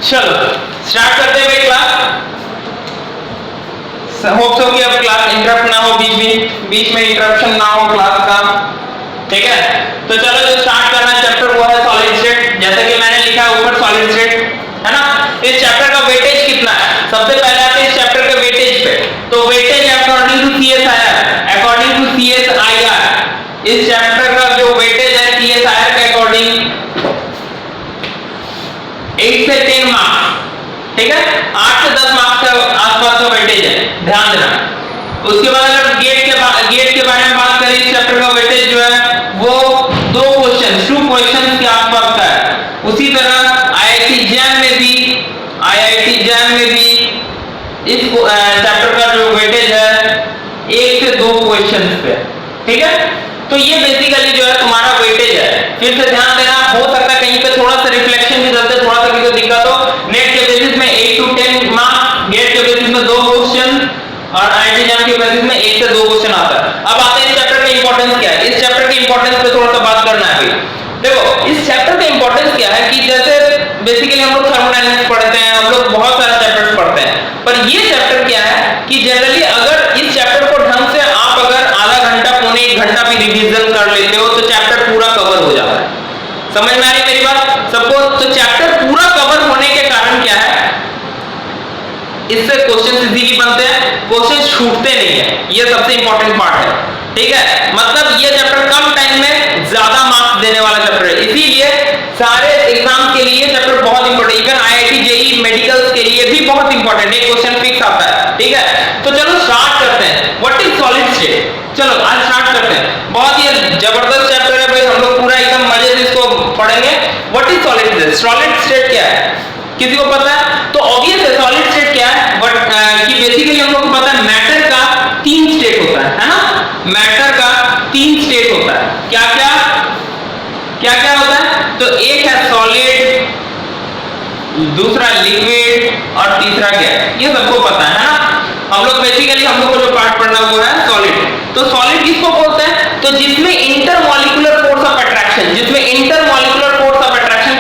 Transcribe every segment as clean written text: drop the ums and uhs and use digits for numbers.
चलो स्टार्ट करते हैं भाई क्लास। होप सो कि अब क्लास इंटरप्ट ना हो, बीच में इंटरप्शन ना हो क्लास का, ठीक है। तो चलो जो स्टार्ट करना चैप्टर वो है सॉलिड स्टेट। जैसा कि मैंने लिखा है ऊपर सॉलिड स्टेट, है ना। इस चैप्टर का वेटेज कितना है, सबसे पहले आते हैं इस चैप्टर के वेटेज पे। तो वेटेज अकॉर्डिंग टू CSIR, इस चैप्टर का जो वेटेज है CSIR के अकॉर्डिंग 8 से 10 मार्क्स, ठीक है। 8 से 10 मार्क्स के आसपास का वेटेज है, ध्यान देना। उसके बाद अगर गेट के बारे में बात करें, इस चैप्टर का वेटेज जो है वो 2 क्वेश्चन के आसपास का है। उसी तरह IIT जैम में भी इस चैप्टर का जो वेटेज है 1 से 2 क्वेश्चन पे, ठीक है। तो ये बेसिकली जो है तुम्हारा वेटेज है। फिर से ध्यान देना, हो सकता है कहीं पे थोड़ा सा रिफ्लेक्शन के चलते थोड़ा सा किसी को दिक्कत हो। नेट के बेसिस में 8 to 10 मार्क्स, गेट के बेसिस में 2 क्वेश्चन और IIT जैम के बेसिस में 1 से 2 क्वेश्चन आता है। अब आते हैं इस चैप्टर का इंपॉर्टेंस क्या है। इस चैप्टर के इंपॉर्टेंस पे थोड़ा सा बात करना है भाई। देखो इस चैप्टर का इंपॉर्टेंस क्या है कि जैसे बेसिकली हम लोग थर्मोडायनामिक्स पढ़ते हैं, हम लोग बहुत सारे चैप्टर्स पढ़ते हैं, पर ये चैप्टर क्या है कि जनरली अगर इस चैप्टर को ढंग से आप अगर आधा घंटा पौने 1 घंटा भी रिवीजन कर लेते हो तो चैप्टर पूरा कवर हो जाता है। समझ में आ रही मेरी बात सबको? तो चैप्टर पूरा कवर होने के कारण क्या है, इससे क्वेश्चन इजीली बनते हैं, क्वेश्चन छूटते नहीं है। ये सबसे इंपॉर्टेंट पार्ट है, ठीक है। मतलब ये चैप्टर कम टाइम में ज्यादा मार्क्स देने वाला चैप्टर है, इसीलिए सारे एग्जाम के लिए चैप्टर बहुत important. Even IIT JEE medicals के लिए भी बहुत इंपॉर्टेंट, एक क्वेश्चन फिक्स आता है, ठीक है। तो चलो स्टार्ट करते हैं। What is solid state? चलो आज स्टार्ट करते हैं। बहुत ही जबरदस्त चैप्टर है भाई, हम लोग पूरा एकदम मजे से इसको पढ़ेंगे। What is solid state? Solid state क्या है, किसी को पता है? तो ऑब्वियस है सॉलिड स्टेट क्या है, बट कि बेसिकली हम लोग को पता है मैटर का 3 स्टेट होता है ना। मैटर का 3 स्टेट होता है। क्या क्या होता है? तो एक है सॉलिड, दूसरा लिक्विड और तीसरा गैस। ये सबको पता है ना। हम लोग बेसिकली हम लोग को जो पार्ट पढ़ना वो है सॉलिड। तो सॉलिड किसको बोलते हैं? तो जिसमें इंटरमॉलिक्यूलर फोर्स ऑफ अट्रैक्शन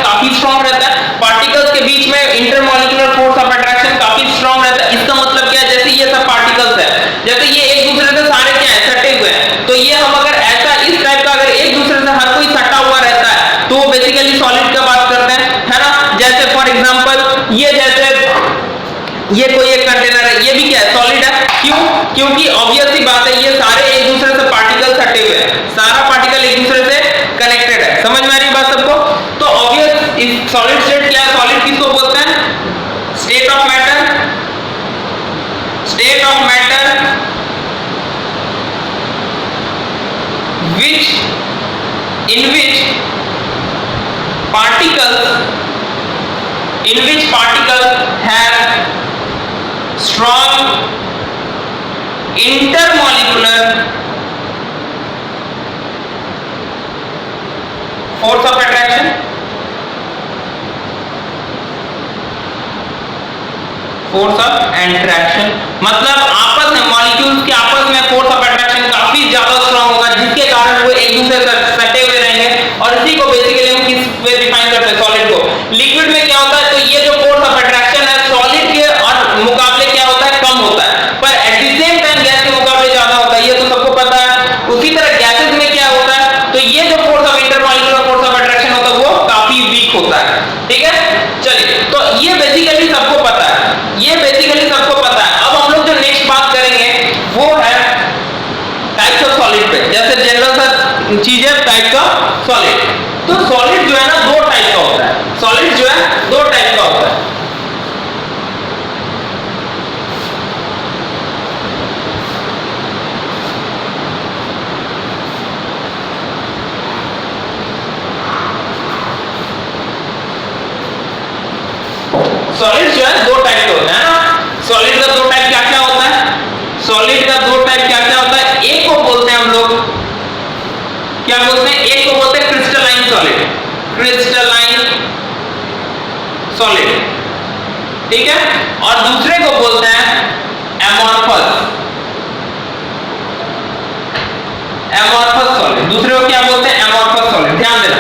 काफी स्ट्रांग रहता है, पार्टिकल्स के बीच में इंटरमॉलिक्यूलर फोर्स ऑफ अट्रैक्शन काफी स्ट्रांग रहता है। इसका मतलब क्या है, जैसे ये सब पार्टिकल्स है, जैसे ये एक दूसरे से सारे क्या है सटे हुए हैं, तो ये हम अगर ऐसा इस टाइप का अगर एक दूसरे से हर कोई सटा हुआ रहता है तो वो बेसिकली सॉलिड का बात करते हैं, है ना। जैसे फॉर एग्जांपल ये कोई एक कंटेनर है, ये भी क्या है सॉलिड है। क्यों? क्योंकि ऑब्वियस सी बात है ये सारे एक दूसरे से पार्टिकल सटे हुए हैं, सारा पार्टिकल एक दूसरे से कनेक्टेड है। समझ में आ रही बात सबको? तो ऑब्वियस इस सॉलिड स्टेट क्या है, सॉलिड किसको बोलते हैं? State of matter in which particles have strong intermolecular force of attraction, मतलब आपस में मॉलिक्यूल्स के आपस में फोर्स ऑफ अट्रैक्शन काफी ज्यादा स्ट्रांग होगा, जिसके कारण वो एक दूसरे से सटे हुए रहेंगे। और इसी को बेसिकली हम किस वे डिफाइन करते हैं, सॉलिड को। लिक्विड में क्या होता है, तो ये जो फोर्स ऑफ अट्रैक्शन है सॉलिड के और मुकाबले क्या होता है, कम होता है, पर at the same time gas के मुकाबले ज्यादा होता है, ये तो सबको पता है। उसी तरह गैसेस में क्या होता है, तो ये जो force of intermolecular force of attraction होता है वो काफी वीक होता है, ठीक है। चलिए, तो ये बेसिकली सबको पता है, अब हम लोग जो नेक्स्ट बात करेंगे वो है टाइप्स ऑफ सॉलिड पे। जैसे जनरल सा चीज है टाइप्स ऑफ सॉलिड। तो सॉलिड जो है ना 2 टाइप का होता है, सॉलिड जो है 2 टाइप का होता है। सॉलिड जो है 2 टाइप के होते हैं ना। सॉलिड का 2 टाइप क्या होता है? सॉलिड का 2 टाइप क्या होता है? एक को बोलते हैं हम लोग क्या बोलते हैं, एक को बोलते हैं क्रिस्टलाइन सॉलिड, ठीक है। और दूसरे को बोलते हैं एमॉर्फस सॉलिड। दूसरे को क्या बोलते हैं? Amorphous solid. ध्यान देना,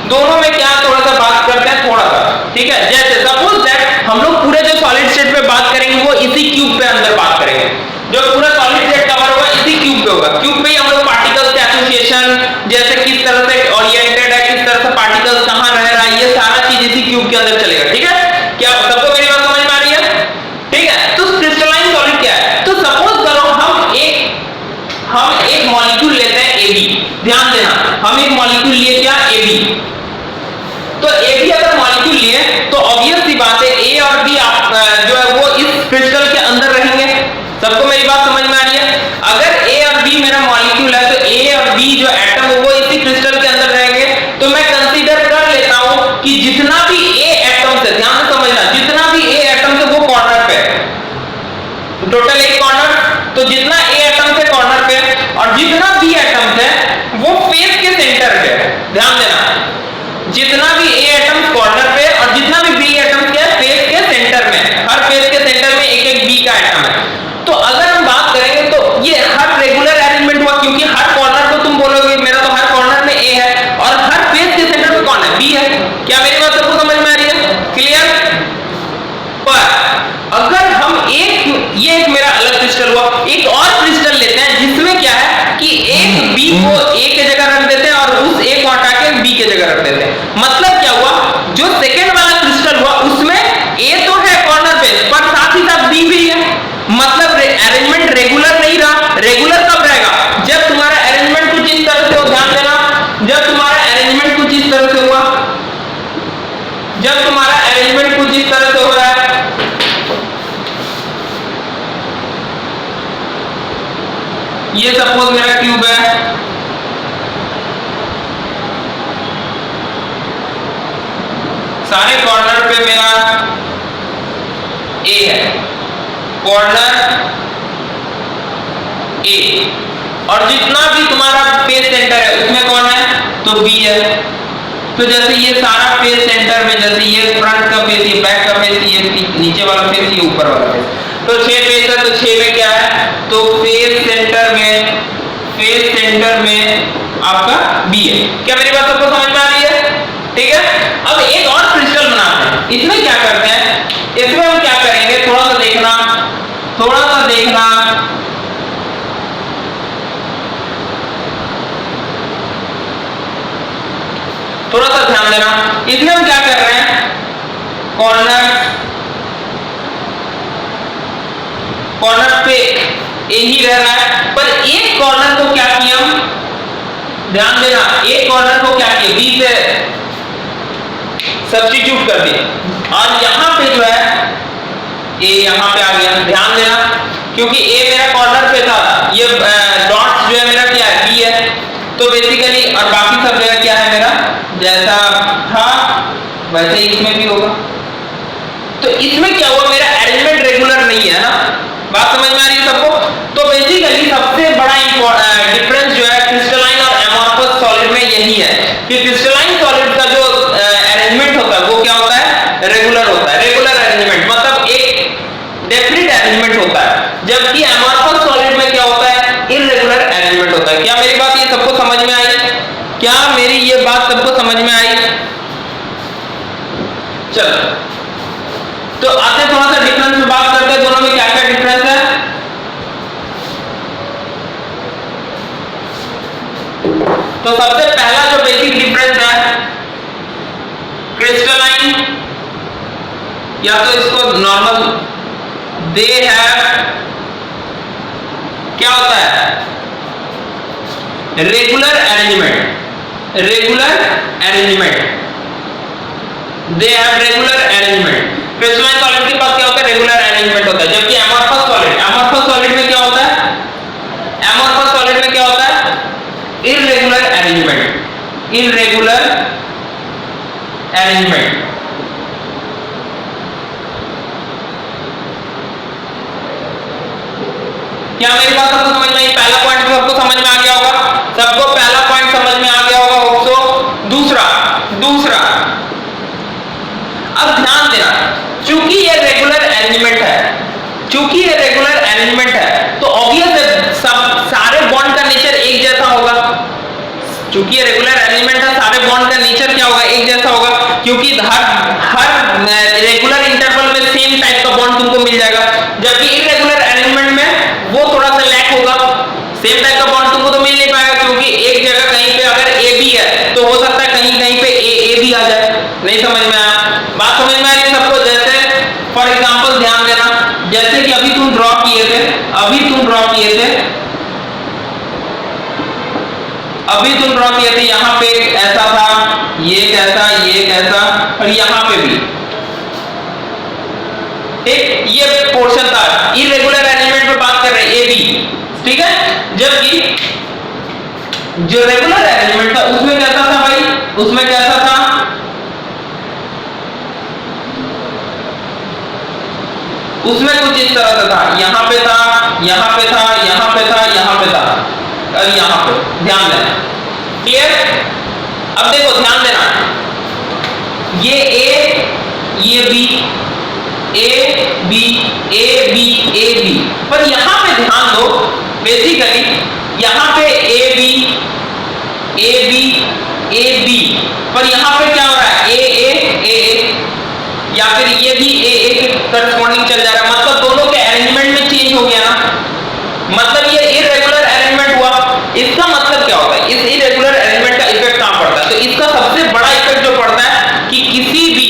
दोनों में क्या थोड़ा सा बात करते हैं, थोड़ा सा, ठीक है। जैसे सपोज दैट सॉलिड स्टेट पे बात करेंगे वो इसी क्यूब पे अंदर बात करेंगे। जो पूरा सॉलिड स्टेट कवर होगा इसी क्यूब पे होगा। क्यूब पे ही हम लोग पार्टिकल्स के एसोसिएशन, जैसे किस तरह से ओरिएंटेड है, किस तरह से पार्टिकल्स कहां रह रहा है, ये सारा चीज इसी क्यूब के अंदर चलेगा। ठीक है, क्या सबको मेरी बात समझ में आ रही है? ठीक है, तो क्रिस्टलाइन सॉलिड क्या है? तो सपोज करो हम एक मॉलिक्यूल लेते हैं AB। ध्यान देना, हम एक मॉलिक्यूल लिए क्या? AB। तो AB अगर मॉलिक्यूल लिए तो ऑब्वियस सी बात है A और B जो है वो इस क्रिस्टल के अंदर रहेंगे। सबको मेरी बात समझ में आ रही है? अगर A और B मेरा मॉलिक्यूल है तो A और B जो एटम है वो इसी क्रिस्टल के अंदर रहेंगे। तो मैं कंसीडर कर लेता हूं कि जितना भी A एटम से, ध्यान से समझना, जितना भी A एटम से वो कॉर्नर पे है, टोटल एक कॉर्नर, तो जितना A एटम से कॉर्नर पे और जितना B एटम से वो फेस के सेंटर पे। ध्यान देना, जितना भी A एटम कॉर्नर पे और जितना भी B एटम के फेस के सेंटर में, हर फेस के सेंटर में एक एक B का एटम है। तो अगर हम बात करेंगे तो ये हर रेगुलर अरेंजमेंट हुआ, क्योंकि हर कॉर्नर को तुम बोलोगे मेरा तो हर कॉर्नर में A है और हर फेस के सेंटर में कौन है? B है। क्या मेरी बात सबको समझ में आ रही है? क्लियर? पर अगर हम ये एक मेरा अलग क्रिस्टल हुआ, एक और क्रिस्टल लेते हैं जिसमें क्या है कि एक B को A के जगह रख देते हैं और उस A को हटा के B के जगह रख देते हैं। मतलब क्या हुआ, जो सेकंड वाला क्रिस्टल हुआ उसमें A तो है कॉर्नर पे पर साथ ही साथ B भी है। मतलब अरेंजमेंट रेगुलर नहीं रहा। रेगुलर कब रहेगा? जब तुम्हारा अरेंजमेंट कुछ इस तरह से हो। ध्यान देना, जब तुम्हारा अरेंजमेंट कुछ इस तरह से हुआ, जब तुम्हारा अरेंजमेंट कुछ इस तरह से हो रहा है, ये सपोज मेरा क्यूब है, सारे कॉर्नर पे मेरा A है, कॉर्नर A, और जितना भी तुम्हारा फेस सेंटर है उसमें कौन है? तो B है। तो जैसे ये सारा फेस सेंटर में, जैसे ये फ्रंट का फेस, ये बैक का फेस, ये नीचे वाला फेस, ये ऊपर वाला फेस, तो 6 फेस है। तो 6 में क्या है? तो फेस सेंटर में आपका B है। क्या मेरी बात सबको समझ में आ रही है? ठीक है, अब एक और क्रिस्टल बनाते हैं। इसमें क्या करते हैं? इसमें हम क्या करेंगे, थोड़ा सा देखना, थोड़ा सा ध्यान देना। इसमें हम क्या कर रहे हैं, कॉर्नर पे यही रह रहा है, पर एक कॉर्नर को क्या किया हम, ध्यान देना, एक कॉर्नर को क्या किया, बी से सब्स्टिट्यूट कर दिया और यहां पे जो है ए यहां पे आ गया। ध्यान देना, क्योंकि ए मेरा कॉर्नर पे था, ये डॉट्स जो है मेरा क्या है, बी है। तो बेसिकली और बाकी सब जगह क्या है मेरा, जैसा था वैसे ही इसमें भी होगा। तो इसमें क्या हुआ, मेरा अरेंजमेंट रेगुलर नहीं है ना, बात समझ में आ रही है सबको। तो बेसिकली सबसे बड़ा डिफरेंस जो है क्रिस्टलाइन और एमॉर्फस सॉलिड में यही है कि क्रिस्टलाइन सॉलिड का जो अरेंजमेंट होता है वो क्या होता है, रेगुलर होता है। रेगुलर अरेंजमेंट मतलब एक डेफिनेट अरेंजमेंट होता है, जबकि एमॉर्फस सॉलिड में क्या होता है, इररेगुलर अरेंजमेंट होता है। क्या मेरी बात ये सबको समझ में आई? क्या मेरी ये बात सबको समझ में आई? चलो तो आते थोड़ा सा डिफरेंस में बात करते हैं, दोनों में क्या क्या डिफरेंस है। तो सबसे पहला जो बेसिक डिफरेंस है, क्रिस्टलाइन या तो इसको नॉर्मल दे हैव क्या होता है, regular arrangement, regular arrangement, they have regular arrangement. Crystalline solid के पास क्या होता है, रेगुलर अरेंजमेंट होता है, जबकि एमॉर्फस सॉलिड में क्या होता है, एमॉर्फस सॉलिड में क्या होता है, इररेगुलर अरेंजमेंट, इररेगुलर अरेंजमेंट। क्या मेरी बात सबको समझ में आई? पहला पॉइंट सबको समझ में आ गया होगा, सबको पहला पॉइंट समझ में आ गया होगा। दूसरा अब ध्यान देना, चूंकि ये रेगुलर अरेंजमेंट है, चूंकि ये रेगुलर अरेंजमेंट है तो ऑब्वियस है सब सारे बॉन्ड का नेचर एक जैसा होगा। चूंकि ये रेगुलर अरेंजमेंट है, सारे बॉन्ड का नेचर क्या होगा, एक जैसा होगा, क्योंकि हर रेगुलर इंटरवल में सेम टाइप का नहीं समझ में आया? बात समझ में आ रही है सबको? जैसे फॉर एग्जांपल ध्यान देना, जैसे कि अभी तुम ड्रॉ किए थे, अभी तुम ड्रॉ किए थे यहाँ पे ऐसा था, ये कैसा, ये कैसा, और यहाँ पे भी एक ये पोर्शन था। इरेगुलर अरेंजमेंट पे बात कर रहे हैं, ए बी, ठीक है। जबकि जो रेगुलर अरेंजमेंट था उसमें कैसा था भाई, उसमें कैसा था, उसमें कुछ इस तरह से था, यहाँ पे था, यहाँ पे था, यहाँ पे था, यहाँ पे था, और यहाँ पे। ध्यान देना, क्लियर? अब देखो ध्यान देना, ये ए, ये B, A B, A B, A B, पर यहां पे ध्यान दो, बेसिकली यहां पे A B, A B, A B, पर यहां पे क्या हो रहा है, ए, या फिर ये भी ए के करस्पॉन्डिंग चल जा रहा है, मतलब दोनों के अरेंजमेंट में चेंज हो गया ना, मतलब ये इरेगुलर अरेंजमेंट हुआ। इसका मतलब क्या होता है, इस इरेगुलर अरेंजमेंट का इफेक्ट कहां पड़ता है? तो इसका सबसे बड़ा इफेक्ट जो पड़ता है कि किसी भी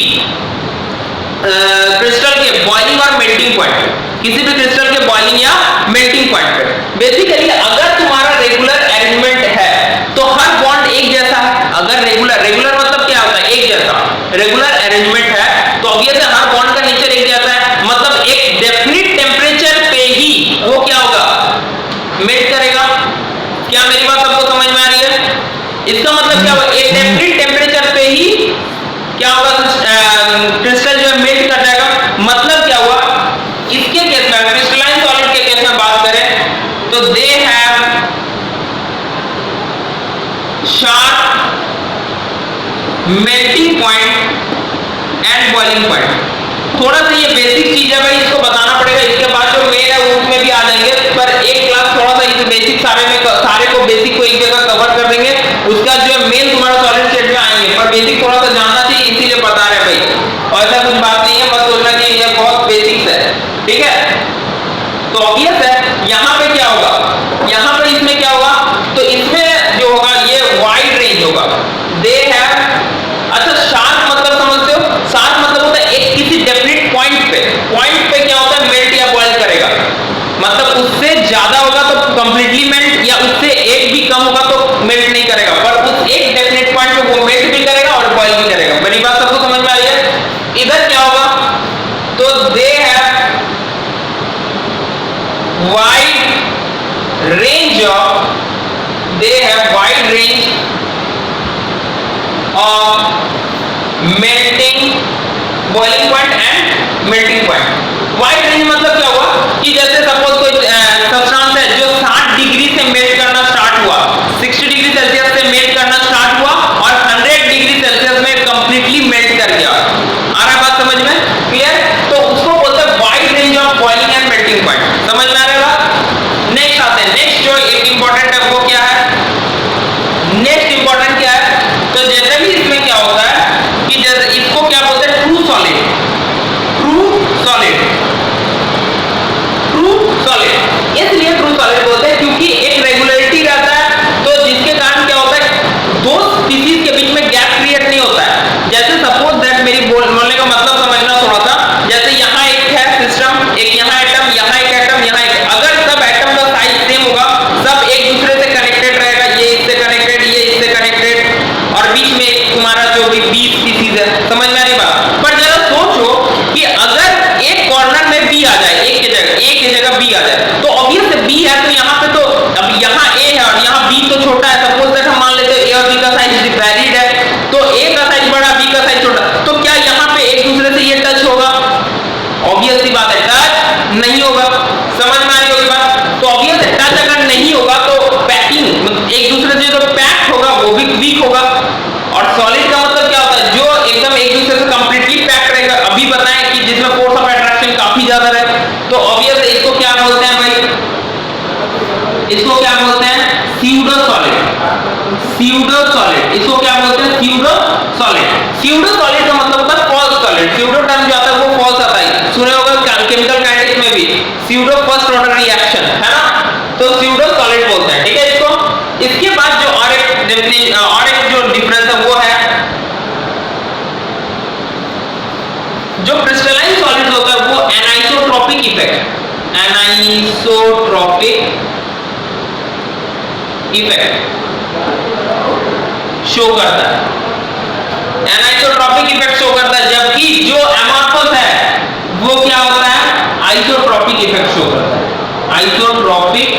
क्रिस्टल के बॉइलिंग और मेल्टिंग पॉइंट पे, किसी भी क्रिस्टल के बॉइलिंग या मेल्टिंग पॉइंट पे, बेसिकली अगर तुम्हारा रेगुलर अरेंजमेंट है तो हर बॉन्ड एक जैसा है। अगर रेगुलर मतलब क्या होता है, एक जैसा, रेगुलर अरेंजमेंट है तो ऑब्वियसली हर बॉन्ड का नेचर एक जैसा है, मतलब एक डेफिनिट टेम्परेचर पे ही वो क्या होगा, मेल्ट करेगा। क्या मेरी बात सबको समझ में आ रही है? इसका मतलब क्या होगा, एक डेफिनिट टेम्परेचर पे ही क्या होगा, क्रिस्टल जो है मेल्ट कर जाएगा। मतलब क्या हुआ, इसके केस में क्रिस्टलाइन सॉलिड के केस में बात करें तो they have sharp melting point and boiling point. थोड़ा सा ये बेसिक चीज है भाई, इसको बताना पड़ेगा, इसके बाद जो मेन है वो उसमें भी आ जाएंगे, पर एक क्लास थोड़ा सा इस बेसिक सारे को बेसिक को एक जगह कवर कर देंगे, उसका जो है मेन तुम्हारा सॉलिड स्टेट में आएंगे, पर बेसिक थोड़ा सा जानना चाहिए इसीलिए बता रहे हैं भाई, और ऐसा कुछ बात नहीं है, बस सोचना कि ये बहुत बेसिक्स है, ठीक है। तो ऑब्वियस है यहाँ पे क्या होगा, यहाँ पे इसमें क्या होगा, तो इसमें जो होगा ये वाइड रेंज होगा, दे हैव, अच्छा शार्प मतलब समझते हो, शार्प मतलब होता है एक किसी डेफिनिट पॉइंट पे क्या होता है, मेल्ट या बॉइल करेगा, मतलब उससे ज्यादा होगा तो कंप्लीटली मेल्ट, या उससे एक भी कम होगा तो मेल्ट नहीं करेगा, पर उस एक डेफिनेट पॉइंट पे वो मेल्ट भी करेगा और बॉइल भी करेगा। मेरी बात सबको समझ में आ रही है? इधर क्या होगा, तो they have wide range of melting, boiling point and melting point. Wide range मतलब क्या हुआ कि जैसे सपोज कोई सब्सटेंस है जो 60 डिग्री से मेल्ट करना स्टार्ट हुआ, 60 डिग्री सेल्सियस से मेल्ट करना स्टार्ट हुआ और 100 डिग्री सेल्सियस में कंप्लीटली मेल्ट कर गया। आ रहा बात समझ में? क्लियर? तो उसको बोलते हैं wide range of boiling and melting point. समझ में आ रहा है? नेक्स्ट आते हैं, नेक्स्ट जो एक इंपॉर्टेंट है वो क्या है, नेक्स्ट इंपॉर्टेंट क्या है, तो जैसे भी इसमें क्या होता है कि जैसे इसको क्या बोलते हैं, true solid, true solid, true solid. इसलिए ट्रू सॉलिड बोलते हैं क्योंकि एक रेगुलरिटी रहता है, तो जिसके कारण क्या होता है, दो स्पीशीज के बीच में गैप क्रिएट नहीं होता है। जैसे सपोज दैट, मेरी बोलने का मतलब समझना थोड़ा सा, जैसे यहाँ एक है सिस्टम, एक यहाँ एटम, यहाँ एक एटम, यहाँ एक, अगर सब एटम का साइज सेम होगा, सब एक दूसरे से कनेक्टेड रहेगा, ये इससे कनेक्टेड, ये इससे कनेक्टेड, और बीच में तुम्हारा जो भी 20 स्पीशीज है। समझ में आ रही बात? पर जरा सोचो कि अगर एक कॉर्नर में बी आ जाए, एक की जगह बी आ जाए, तो ऑब्वियस बी है, तो यहाँ पे तो अब यहाँ ए है और यहाँ बी तो छोटा है, सपोज दैट हम मान लेते हैं ए और बी का साइज वैरिड है, तो ए का साइज बड़ा, बी का साइज छोटा, तो क्या यहाँ पे एक दूसरे से ये टच होगा? ऑब्वियस सी बात है, टच नहीं होगा। समझ में आ रही होगी बात? तो ऑब्वियस टच अगर नहीं होगा तो पैकिंग, एक दूसरे से जो पैक्ट होगा वो भी वीक होगा। और सॉलिड का मतलब क्या होता है, जो एकदम एक दूसरे से कंप्लीटली पैक्ड रहेगा। अभी बताएं कि जिसमें फोर्स ऑफ अट्रैक्शन काफी ज्यादा रहे, तो ऑब्वियस इसको क्या बोलते हैं भाई, इसको क्या बोलते हैं, स्यूडो सॉलिड, स्यूडो सॉलिड, इसको क्या बोलते हैं, स्यूडो सॉलिड। स्यूडो सॉलिड का मतलब होता है फॉल्स सॉलिड। स्यूडो टर्म जो आता है वो फॉल्स आता है, सुने होगा केमिकल काइनेटिक्स में भी, स्यूडो फर्स्ट ऑर्डर रिएक्शन है ना, तो स्यूडो सॉलिड बोलते हैं, ठीक है इसको। इसके बाद जो और एक जो डिफरेंस है वो है जो क्रिस्टलाइन सॉलिड होता है वो एनाइसोट्रॉपिक इफेक्ट शो करता है, एनाइसोट्रॉपिक इफेक्ट शो करता है, जबकि जो एमॉर्फस है वो क्या होता है, आइसोट्रॉपिक इफेक्ट शो करता है, आइसोट्रॉपिक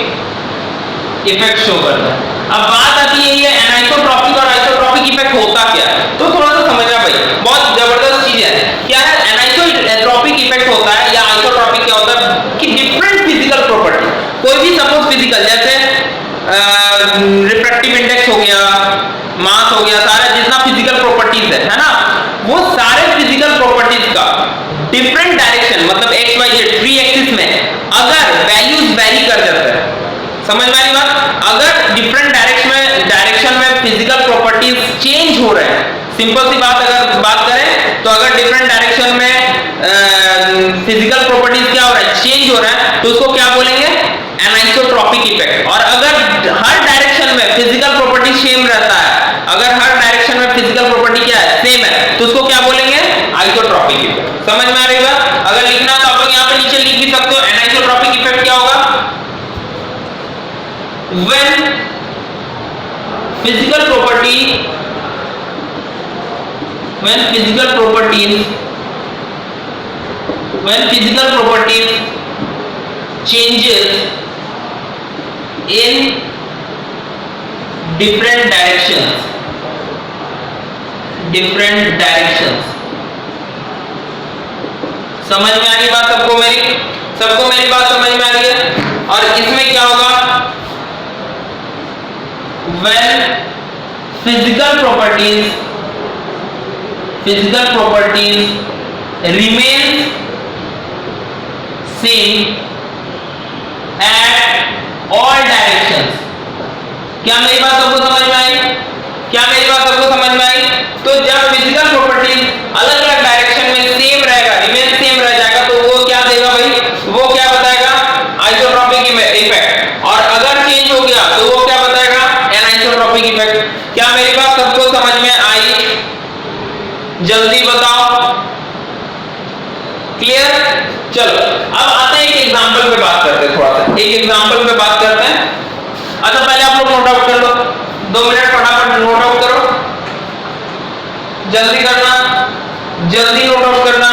इफेक्ट शो करता है। अब बात आती है ये एनाइसोट्रॉपिक और आइसोट्रॉपिक इफेक्ट होता क्या है, तो थोड़ा सा समझना भाई, बहुत जबरदस्त चीज है। क्या है एनाइसोट्रॉपिक इफेक्ट होता है या आइसोट्रॉपिक क्या होता है कि डिफरेंट फिजिकल प्रॉपर्टी, कोई भी सपोज फिजिकल जैसे रिफ्रैक्टिव इंडेक्स हो गया, मास हो गया, सारा जितना फिजिकल प्रॉपर्टीज है ना, वो सारे फिजिकल प्रॉपर्टीज का डिफरेंट डायरेक्शन मतलब एक्स वाई जेड 3 एक्सिस में अगर वैल्यूज वेरी कर जाता है, समझ में आई बात, अगर डिफरेंट डायरेक्शन में फिजिकल प्रॉपर्टीज चेंज हो रहे हैं, सिंपल सी बात अगर बात करें तो अगर डिफरेंट डायरेक्शन में फिजिकल प्रॉपर्टीज क्या हो रहा है, चेंज हो रहा है, तो उसको क्या बोलेंगे, एनाइसोट्रॉपिक इफेक्ट। और अगर हर डायरेक्शन में फिजिकल प्रॉपर्टी सेम रहता है, अगर हर डायरेक्शन में फिजिकल प्रॉपर्टी क्या है, सेम है, तो उसको क्या बोलेंगे, आइसोट्रॉपिक इफेक्ट। समझ में आ रही बात? अगर लिखना तो आप लोग यहाँ पे नीचे लिख भी सकते हो, एनाइसोट्रॉपिक इफेक्ट क्या होगा, when physical properties changes in different directions समझ में आ रही बात सबको मेरी बात समझ में आ रही है? और इसमें क्या होगा, when physical properties remain same at all directions। क्या मेरी बात सबको समझ में आई? तो जब फिजिकल प्रॉपर्टीज अलग अलग डायरेक्शन में सेम रहेगा, रिमेन सेम रह जाएगा, तो वो क्या देगा भाई, वो क्या बताएगा, आइसोट्रॉपिक इफेक्ट। और अगर चेंज हो गया तो वो क्या बताएगा, एनाइसोट्रॉपिक इफेक्ट। क्या मेरी बात सबको समझ में आई? जल्दी बताओ, क्लियर? चलो अब आते हैं एक एग्जांपल पे बात करते हैं, थोड़ा सा एक एग्जांपल पे बात करते हैं। अच्छा पहले आप लोग नोट आउट कर लो, 2 मिनट फटाफट नोट आउट करो, जल्दी करना, जल्दी नोट आउट करना।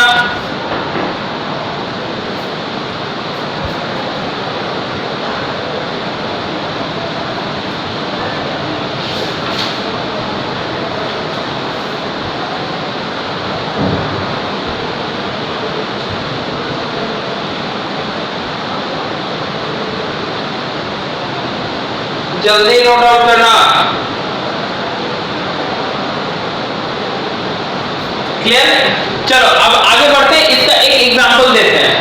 जल्दी नोट आउट करना, क्लियर? चलो अब आगे बढ़ते हैं, इसका एक एग्जांपल देते हैं।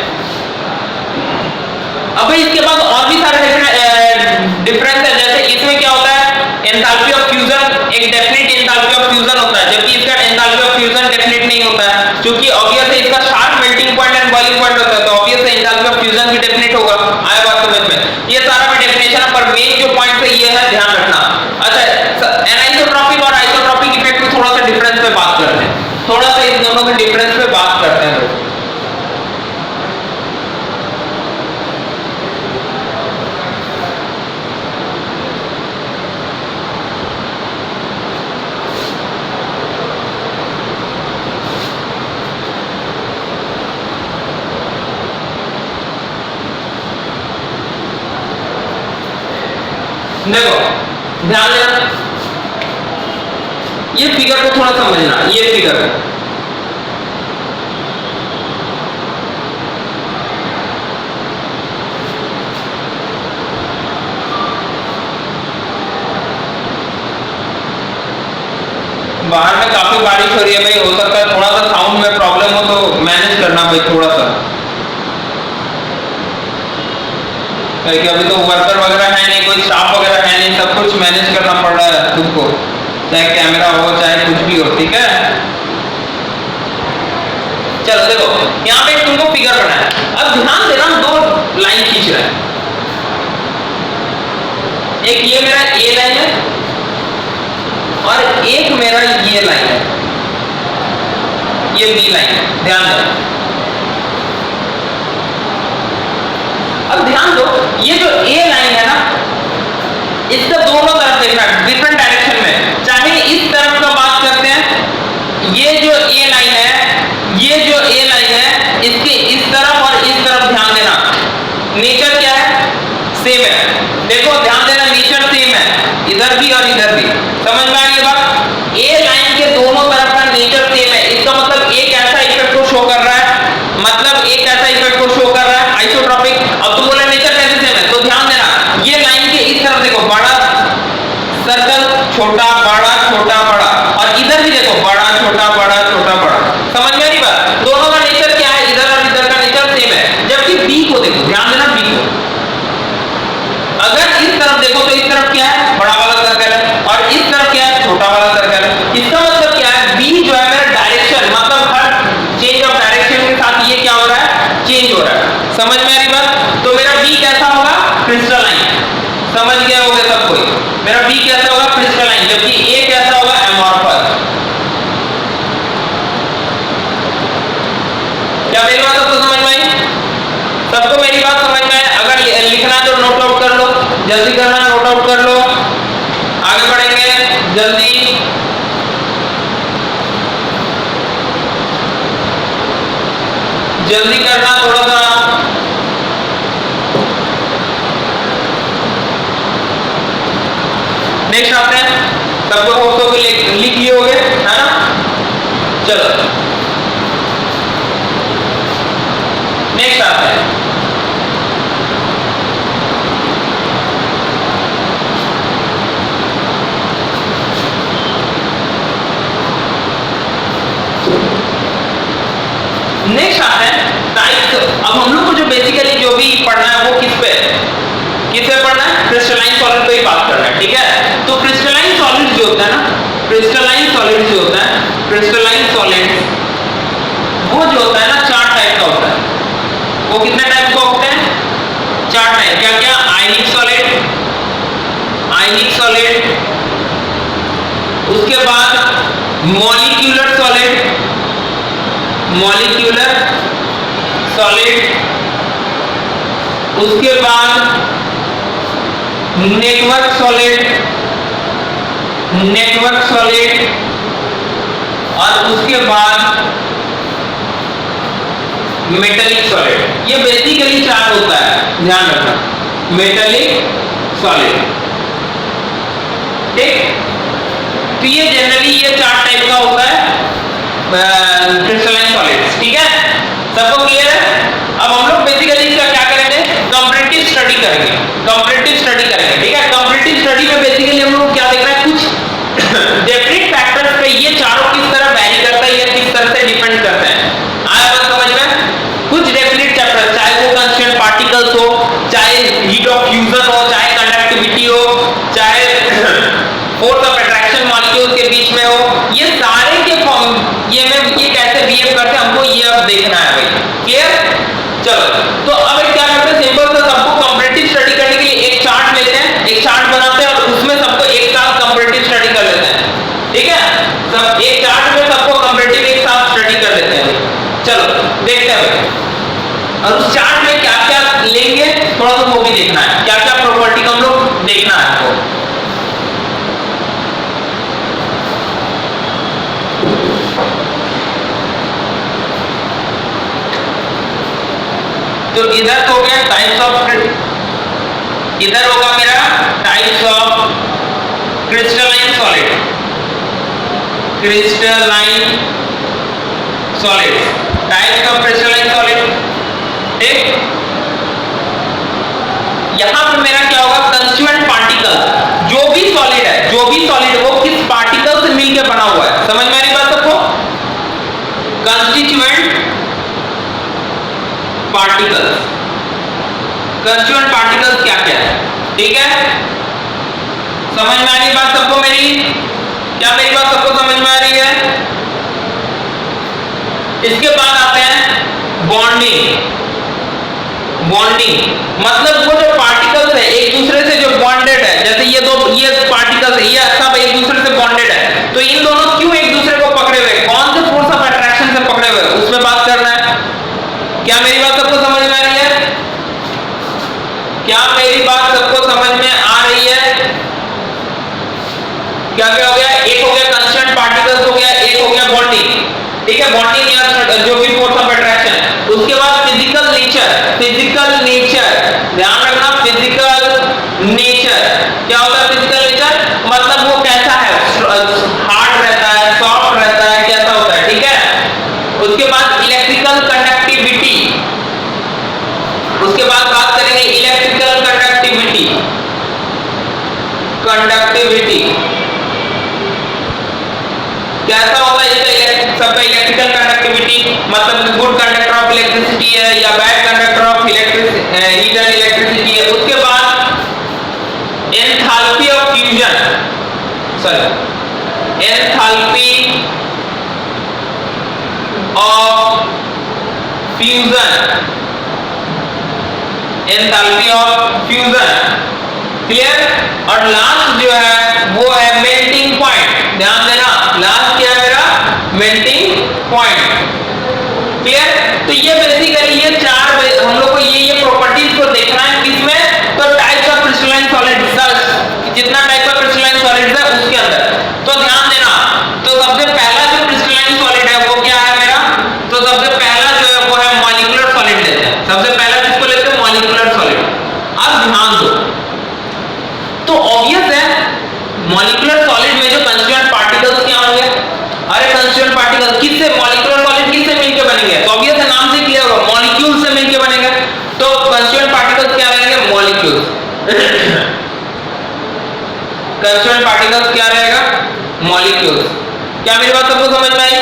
अब भाई इसके बाद और भी सारे डिफरेंस है, जैसे इसमें क्या होता है, एंथैल्पी ऑफ फ्यूजन, एक डेफिनेट एंथैल्पी ऑफ फ्यूजन होता है, जबकि इसका एंथैल्पी ऑफ फ्यूजन डेफिनेट नहीं होता है, क्योंकि ऑब्वियस है इसका sharp melting point and boiling point होता है, तो ऑब्वियस है एंथैल्पी ऑफ फ्यूजन भी डेफिनेट होगा। आया बात समझ में? ये सारा भी डेफिनेशन है, पर मेन जो पॉइंट है ये है, ध्यान रखना। अच्छा एनाइसोट्रॉपिक और आइसोट्रॉपिक इफेक्ट में थोड़ा सा डिफरेंस पे बात करते हैं, थोड़ा सा इन दोनों के डिफरेंस पे बात करते हैं। देखो ध्यान देना, ये फिगर को थोड़ा समझना, ये फिगर बाहर में काफी बारिश हो रही है भाई, हो सकता है थोड़ा सा साउंड में प्रॉब्लम हो, तो मैनेज करना भाई थोड़ा सा, क्योंकि अभी तो वर्कर वगैरह है नहीं, कोई स्टाफ वगैरह है नहीं, सब कुछ मैनेज करना पड़ रहा है तुमको, चाहे कैमरा हो चाहे कुछ भी हो, ठीक है? चलो देखो यहाँ पे तुमको फिगर बनाना है, अब ध्यान देना, 2 लाइन खींच रहे हैं, एक ये मेरा ए लाइन है और एक मेरा ये लाइन है, ये बी लाइन, ध्यान दो। अब ध्यान दो, ये जो ए लाइन है ना, इसका दोनों तरफ देखना, डिफरेंट डायरेक्शन में। चाहे इस तरफ का बात करते हैं, ये जो ए लाइन है, ये जो ए लाइन है, इसके इस तरफ और इस तरफ ध्यान देना, नेचर क्या है, सेम है। देखो ध्यान देना, नेचर सेम है, इधर भी और इधर भी। समझ में आ रही है बात? ए लाइन के दोनों तरफ का नेचर सेम है, इसका मतलब एक ऐसा इफेक्ट को शो कर रहा है, मतलब एक ऐसा इफेक्ट को शो कर रहा है आइसोट्रोपिक। अब तुम बोले नेचर कैसे सेम है, तो ध्यान देना, ये लाइन के इस तरफ देखो, बड़ा सर्कल, छोटा बड़ा, छोटा बड़ा, और इधर भी देखो, बड़ा छोटा बड़ा छोटा बड़ा। समझ में आ रही बात? दोनों का नेचर क्या है, इधर और इधर का नेचर सेम है। जबकि बी को देखो, ध्यान देना, बी को अगर इस तरफ देखो तो इस तरफ क्या है, बड़ा वाला सर्कल है, और इस तरफ क्या है, छोटा वाला सर्कल है। इसका मतलब क्या है, बी जो है मेरा डायरेक्शन, मतलब हर चेंज ऑफ डायरेक्शन के साथ ये क्या हो रहा है, चेंज हो रहा है। समझ में आ रही बात? तो मेरा बी कैसा होगा, क्रिस्टलाइन। समझ गया होगा सब कोई? मेरा बी कैसा होगा, क्रिस्टलाइन, जबकि ए कैसा होगा, एमॉर्फस। क्या मेरी बात सबको समझ में आई? सबको मेरी बात समझ में आई? अगर लिखना है तो नोट आउट कर लो, जल्दी करना, नोट आउट कर लो। आगे बढ़ेंगे जल्दी। जल्दी करना थोड़ा सा। नेक्स्ट आते हैं, सबको होप्स लिख लिए होगे, है ना? चलो नेक्स्ट आते हैं। नेक्स्ट आते हैं टाइप्स। अब हम लोग को जो बेसिकली जो भी पढ़ना है वो किस पे पढ़ना है, क्रिस्टलाइन सॉलिड पे ही बात करना है, ठीक है? तो क्रिस्टलाइन सॉलिड जो होता है ना, क्रिस्टलाइन सॉलिड जो होता है, क्रिस्टलाइन सॉलिड वो जो होता है ना, 4 टाइप का होता है। वो कितने टाइप का होते हैं, 4 टाइप। क्या क्या? आयनिक सॉलिड, आयनिक सॉलिड, उसके बाद मॉलिक्यूलर सॉलिड, मॉलिक्यूलर सॉलिड, उसके बाद नेटवर्क सॉलिड, नेटवर्क सॉलिड, और उसके बाद मेटेलिक सॉलिड। ये बेसिकली 4 होता है, ध्यान रखना, मेटेलिक सॉलिड, ठीक? तो ये जनरली ये 4 टाइप का होता है क्रिस्टलाइन सॉलिड्स, ठीक है? सबको क्लियर है? अब हम लोग बेसिकली इसका क्या करेंगे, कंपैरेटिव स्टडी करेंगे, कंपैरेटिव स्टडी करेंगे, ठीक है? कंपैरेटिव स्टडी में बेसिकली हम लोग क्या देख रहे हैं, कुछ डेफिनेट फैक्टर्स पे ये चारों किस तरह वैरी करता है, ये किस तरह से डिपेंड करते हैं। आया बात समझ में? कुछ डेफिनेट चैप्टर, चाहे वो कंस्टिट्यूएंट पार्टिकल्स हो, चाहे हीट ऑफ फ्यूजन हो, चाहे कंडक्टिविटी हो, चाहे फोर्स ऑफ अट्रैक्शन मॉलिक्यूल्स के बीच में हो, ये सारे के फॉर्म ये कैसे बिहेव करते हैं, हमको ये अब देखना है भाई। क्लियर? चलो, तो अब क्या करते हैं, सिंपल सा सबको कंपैरेटिव स्टडी करने के लिए एक चार्ट लेते हैं, एक चार्ट बनाते हैं, और उसमें सबको एक साथ कंपैरेटिव स्टडी कर लेते हैं, ठीक है? सब एक चार्ट में सबको कंपैरेटिव एक साथ स्टडी कर लेते हैं। चलो देखते हैं भाई, और उस चार्ट में क्या क्या लेंगे थोड़ा सा वो भी देखना है, क्या क्या प्रॉपर्टी हम लोग देखना है आपको। तो इधर हो गया टाइप्स ऑफ, इधर होगा मेरा types of crystalline solid, crystalline solid, types of crystalline solid, ठीक? यहां पे मेरा क्या होगा, कंस्टिट्यूएंट पार्टिकल, जो भी सॉलिड है, जो भी सॉलिड वो किस पार्टिकल से मिलकर बना हुआ है। समझ में आ रही बात सबको? कंस्टिट्यूएंट पार्टिकल्स, कंस्टिट्यूएंट पार्टिकल्स क्या क्या है, ठीक है? समझ में आ रही बात सबको मेरी? क्या मेरी बात सबको समझ में आ रही है? इसके बाद आते हैं बॉन्डिंग। बॉन्डिंग मतलब वो जो पार्टिकल्स है एक दूसरे से जो बॉन्डेड है, जैसे ये पार्टिकल्स है, ये सब एक दूसरे से बॉन्डेड है, तो इन दोनों क्यों एक दूसरे को पकड़े हुए, कौन से फोर्स ऑफ अट्रैक्शन से क्या मेरी बात सबको समझ में आ रही है? क्या मेरी बात सबको समझ में आ रही है? क्या क्या हो गया? एक हो गया कांस्टेंट पार्टिकल्स हो गया, एक हो गया बॉन्डिंग, ठीक है, बॉन्डिंग या जो भी फोर्स ऑफ अट्रैक्शन। उसके बाद फिजिकल नेचर, फिजिकल नेचर ध्यान रखना, फिजिकल नेचर क्या होता है? फिजिकल नेचर मतलब वो कैसा है, हार्ड रहता है, सॉफ्ट रहता है, कैसा होता है, ठीक है। उसके बाद इलेक्ट्रिकल कंडक्टिविटी, उसके बाद बात करेंगे इलेक्ट्रिकल कंडक्टिविटी, कंडक्टिविटी कैसा होता है इसका, सबका इलेक्ट्रिकल कंडक्टिविटी मतलब गुड कंडक्टर ऑफ इलेक्ट्रिसिटी है या bad conductor of heat and electricity है। उसके बाद enthalpy of fusion, sorry enthalpy of fusion, enthalpy of fusion, clear. और लास्ट जो है वो है मेल्टिंग पॉइंट, ध्यान देना लास्ट क्या है मेरा? Melting point, clear. तो ये बेसिकली ये चार हम लोग को ये प्रॉपर्टीज को देखना है किसमें? तो टाइप्स ऑफ क्रिस्टलाइन सॉलिड्स, जितना टाइप ऑफ क्रिस्टलाइन सॉलिड्स है उसके अंदर। तो ध्यान देना, तो सबसे पहला जो क्रिस्टलाइन सॉलिड है वो क्या है मेरा? तो सबसे पहला जो है वो है मॉलिक्यूलर सॉलिड लेते हैं, सबसे पहला किसको लेते हैं? Molecular solid. अब ध्यान दो, तो ऑब्वियस है मॉलिक्यूलर सॉलिड में जो कंस्टिट्यूएंट पार्टिकल्स क्या होंगे? अरे कंस्टिट्यूएंट पार्टिकल्स किससे, मॉलिक्यूलर सॉलिड किससे मिलकर बनेंगे? तो ऑब्वियस है नाम से क्लियर होगा, मॉलिक्यूल से मिलकर बनेंगे। तो कंस्टिट्यूएंट पार्टिकल्स क्या रहेंगे? मॉलिक्यूल्स। कंस्टिट्यूएंट पार्टिकल्स क्या रहेगा? मॉलिक्यूल्स। क्या मेरी बात सबको समझ में आई?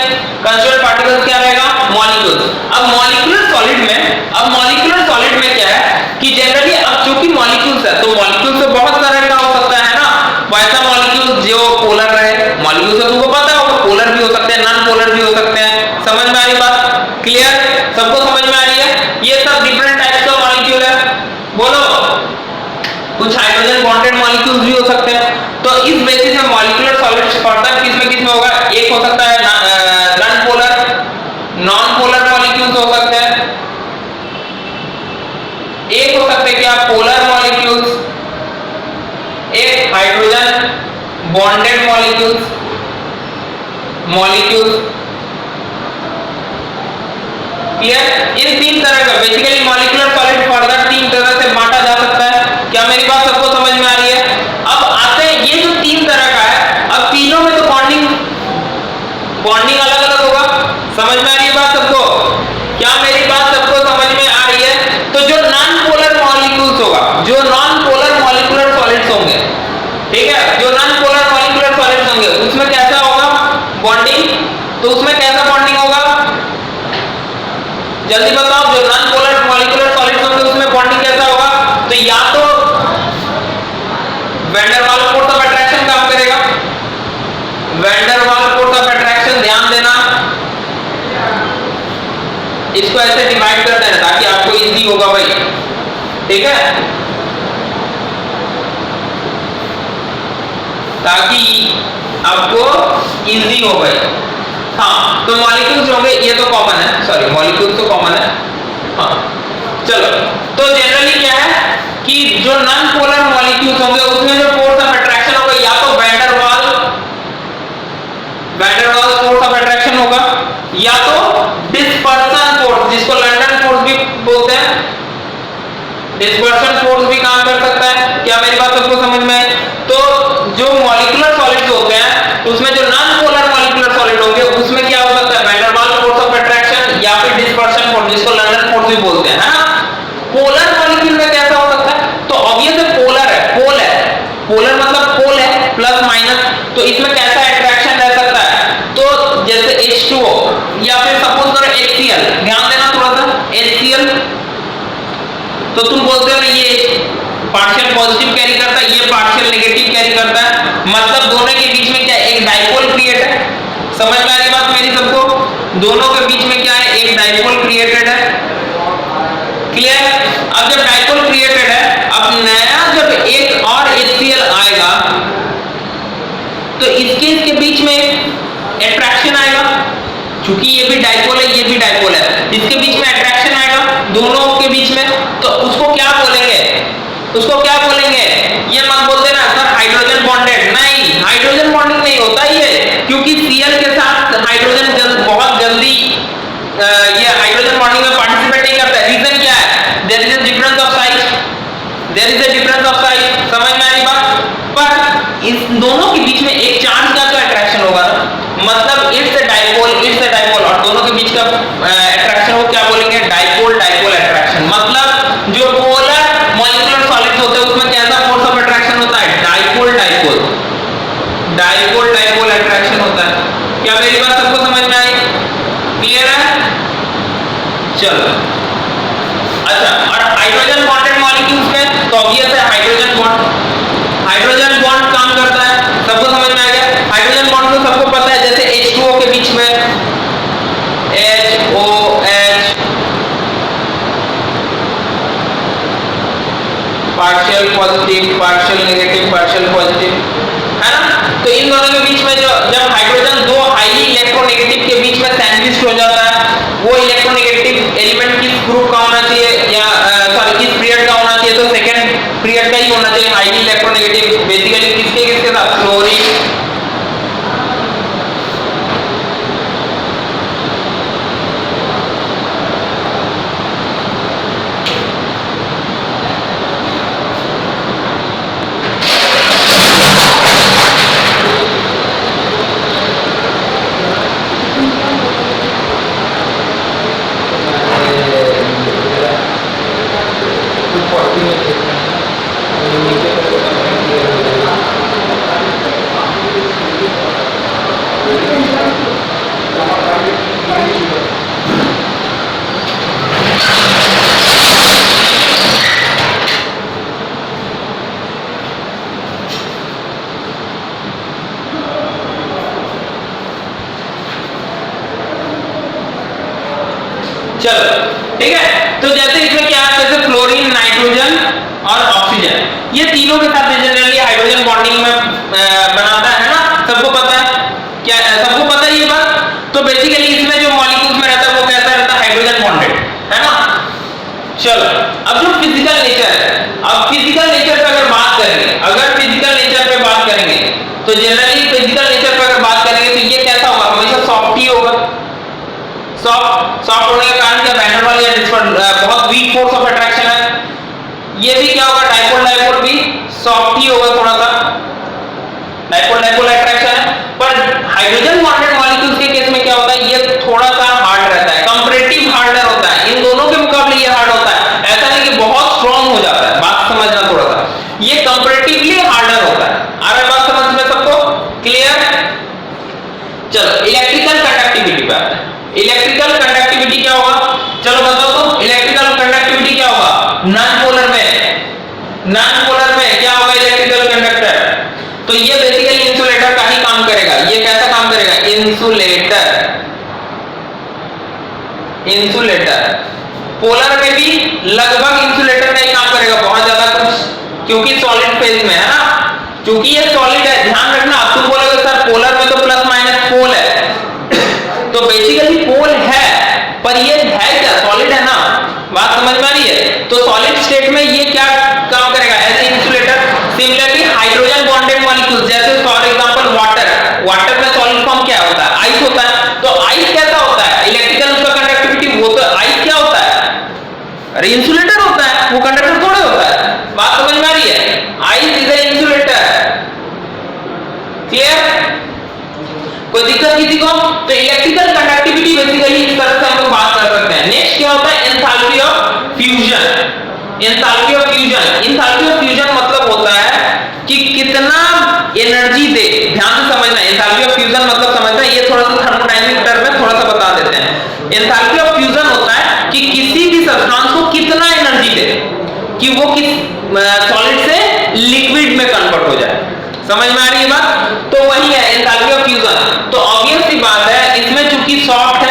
कंस्टिट्यूएंट पार्टिकल्स क्या रहेगा? मॉलिक्यूल्स। अब मॉलिक्यूलर सॉलिड में, अब मॉलिक्यूलर सॉलिड में क्या है कि जनरली अब चूंकि मॉलिक्यूल्स है तो मॉलिक्यूल्स तो बहुत तरह का हो सकता है ना, वैसा मॉलिक्यूल जो पोलर रहे, मॉलिक्यूल तो तुमको पता होगा पोलर भी हो सकते हैं, नॉन पोलर भी हो सकते हैं। समझ में आ रही बात? क्लियर, सबको समझ में आ रही है? ये सब डिफरेंट टाइप्स का मॉलिक्यूल है, बोलो। कुछ हाइड्रोजन बॉन्डेड मॉलिक्यूल्स भी हो सकते हैं। तो इस बेसिस में मॉलिक्यूलर सॉलिड्स फर्दर किसमें किसमें होगा? एक हो सकता है non polar, non polar molecules हो सकते हैं, एक हो सकते हैं क्या? पोलर मॉलिक्यूल्स, एक हाइड्रोजन बॉन्डेड मॉलिक्यूल्स, क्लियर। इन तीन तरह का बेसिकली मॉलिक्यूलर सॉलिड फर्दर तीन तरह से बांटा जा सकता है। क्या मेरी बात सबको समझ में आ रही है? अब आते हैं ये जो तीन तरह का है, अब तीनों में तो बॉन्डिंग अलग अलग होगा। समझ में आ रही है बात सबको? क्या मेरी बात सबको समझ में आ रही है? तो जो नॉन पोलर मॉलिक्यूल्स होगा, जो नॉन पोलर मॉलिक्यूलर सॉलिड्स होंगे, ठीक है, जो नॉन पोलर मॉलिक्यूलर सॉलिड्स होंगे उसमें कैसा होगा बॉन्डिंग? तो उसमें कैसा बॉन्डिंग होगा? जल्दी बताओ, जो नॉन पोलर मॉलिक्यूलर सॉलिड्स होंगे उसमें बॉन्डिंग कैसा होगा? तो या तो van der Waals force of attraction काम करेगा, van der Waals force of attraction, ध्यान देना इसको ऐसे डिवाइड करते हैं ताकि आपको इजी होगा भाई, ठीक है, ताकि आपको इजी हो भाई। हाँ, तो मॉलिक्यूल्स होंगे, ये तो कॉमन है, सॉरी मॉलिक्यूल्स तो कॉमन है। हाँ चलो, तो जनरली क्या है कि जो नॉन पोलर मॉलिक्यूल्स होंगे उसमें जो फोर्स ऑफ अट्रैक्शन होगा या तो van der Waals force of attraction होगा या तो डिस्पर्सन फोर्स, जिसको लंदन फोर्स भी बोलते हैं, डिस्पर्सन फोर्स भी काम कर सकता है। क्या मेरी बात सबको समझ में है? तो जो मॉलिक्यूलर सॉलिड्स होते हैं उसमें जो नॉन पोलर मॉलिक्यूलर सॉलिड होंगे उसमें क्या हो सकता है? Van der Waals force of attraction या फिर डिस्पर्सन फोर्स, जिसको लंदन फोर्स भी बोलते हैं, है ना। पोलर मॉलिक्यूल में कैसा हो सकता है? तो ऑब्वियस है पोलर है, पोल है, पोलर मतलब पोल है प्लस माइनस, तो इसमें कैसा अट्रैक्शन रह सकता है? तो जैसे H2O या फिर सपोज करो HCl, ध्यान देना थोड़ा सा, HCl तो तुम बोलते हो ना ये पार्शियल पॉजिटिव कैरी करता है, ये पार्शियल नेगेटिव कैरी करता है, मतलब दोनों के बीच में क्या एक डाइपोल क्रिएट है। समझ में आ रही बात मेरी सबको? दोनों के बीच में क्या है? एक डाइपोल क्रिएटेड है, क्लियर। अब जब डाइपोल क्रिएटेड है, अब नया जब एक और HCl आएगा तो इसके बीच में अट्रैक्शन आएगा, क्योंकि ये भी डाइपोल है ये भी डाइपोल है, इसके बीच में अट्रैक्शन आएगा, दोनों के बीच में, तो उसको क्या बोलेंगे, उसको क्या बोलेंगे? ये मत बोलते ना सर हाइड्रोजन बॉन्डेड, नहीं हाइड्रोजन बॉन्डिंग नहीं होता ये, क्योंकि Cl के साथ हाइड्रोजन बहुत जल्दी ये हाइड्रोजन बॉन्डिंग में पार्टिसिपेट नहीं करता है। रीजन क्या है? There is a difference of size, there is a difference of size, समझ में आ रही बात? पर इस दोनों के बीच में एक चार्ज का तो अट्रैक्शन होगा ना, मतलब इट्स अ डाइपोल, और दोनों के बीच का अट्रैक्शन वो क्या बोलेंगे? Dipole attraction. मतलब जो पोलर मॉलिक्यूलर सॉलिड्स होते हैं उसमें कैसा फोर्स ऑफ अट्रैक्शन होता है? डाइपोल अट्रैक्शन होता है। क्या मेरी बात सबको समझ में आई? क्लियर है? चलो अच्छा, और हाइड्रोजन बॉन्डेड मॉलिक्यूल्स में तो ऑब्वियस है हाइड्रोजन बॉन्ड काम करता है, सबको समझ में आ गया? हाइड्रोजन बॉन्ड तो सबको पता है, जैसे H2O के बीच में HOH, partial positive, partial negative, partial positive, है ना? तो इन दोनों के बीच में जो जब हाइड्रोजन दो हाईली इलेक्ट्रोनेगेटिव के बीच में सैंडविच हो जाता है, वो इलेक्ट्रोनेगेटिव एलिमेंट किस ग्रुप का होना चाहिए, या सॉरी किस पीरियड का होना चाहिए? तो सेकंड पीरियड का ही होना चाहिए। हाईली इलेक्ट्रोनेगेटिव बेसिकली किसके साथ? क्लोरीन, चलो ठीक है। तो जैसे इसमें क्या है, जैसे फ्लोरीन, नाइट्रोजन और ऑक्सीजन, ये तीनों के साथ जनरली हाइड्रोजन बॉन्डिंग में बनाता है ना, सबको पता है क्या? सबको पता है ये बात। तो बेसिकली इसमें जो मॉलिक्यूल्स में रहता है वो कैसा रहता है? हाइड्रोजन बॉन्डेड, है ना? चलो अब जो फिजिकल नेचर है, अब फिजिकल नेचर पे अगर बात करेंगे, तो जनरली फिजिकल नेचर पे अगर बात करेंगे तो ये कैसा होगा? हमेशा सॉफ्ट ही होगा। सॉफ्ट होने का कारण क्या? वैन डेर वाल या बहुत वीक फोर्स ऑफ अट्रैक्शन है। ये भी क्या होगा? डाइपोल भी सॉफ्ट ही होगा, थोड़ा सा डाइपोल अट्रैक्शन है। पर हाइड्रोजन बॉन्डेड मॉलिक्यूल्स के केस में क्या होता है? ये थोड़ा सा हार्ड रहता है, कंपैरेटिव हार्डर होता है, इन दोनों के मुकाबले ये हार्ड होता है। ऐसा नहीं कि बहुत स्ट्रांग हो जाता है, बात समझना थोड़ा सा, ये कंपैरेटिवली हार्डर होता है। आ रहा है बात समझ में सबको? क्लियर? चलो इलेक्ट्रिकल कंडक्टिविटी पे आते हैं। इलेक्ट्रिकल कंडक्टिविटी क्या होगा? चलो बताओ तो इलेक्ट्रिकल कंडक्टिविटी क्या होगा? नॉन पोलर में क्या होगा इलेक्ट्रिकल कंडक्टर? तो ये बेसिकली इंसुलेटर का ही काम करेगा। ये कैसा काम करेगा? इंसुलेटर। पोलर में भी लगभग इंसुलेटर का ही काम करेगा, बहुत ज्यादा कुछ, क्योंकि सॉलिड फेज में है ना, क्योंकि ये सॉलिड है। ध्यान रखना, अब तुम बोलोगे सर पोलर में तो प्लस माइनस पोल है, तो बेसिकली पोल है, पर ये है क्या? सॉलिड है ना, बात समझ में आ रही है? तो सॉलिड स्टेट में ये क्या काम करेगा? As a insulator. Similarly hydrogen bonded molecules, जैसे फॉर एग्जांपल वाटर में सॉलिड फॉर्म क्या होता है? आइस होता है। तो आइस कैसा होता है? इलेक्ट्रिकल उसका कंडक्टिविटी, वो तो आइस क्या होता है? अरे इंसुलेटर होता है, वो कंडक्टर थोड़े होता है। बात समझ में आ रही है? Ice is a insulator. Clear? कोई दिक्कत किसी को? तो इलेक्ट्रिकल कंडक्टिविटी बेसिकली इस तरह से हम लोग बात कर सकते हैं। नेक्स्ट क्या होता है? Enthalpy of fusion. Enthalpy of fusion मतलब होता है कि कितना एनर्जी दे। ध्यान से समझना, एंथैल्पी ऑफ फ्यूजन मतलब समझना, ये थोड़ा सा थर्मोडायनामिक टर्म में थोड़ा सा बता देते हैं। एंथैल्पी ऑफ फ्यूजन होता है कि किसी भी सब्सटेंस को कितना एनर्जी दे कि वो किस सॉलिड से लिक्विड में कन्वर्ट हो जाए। समझ में आ रही है बात? तो वही है एंथैल्पी ऑफ फ्यूजन। तो ऑब्वियस सी बात है, इसमें चूंकि सॉफ्ट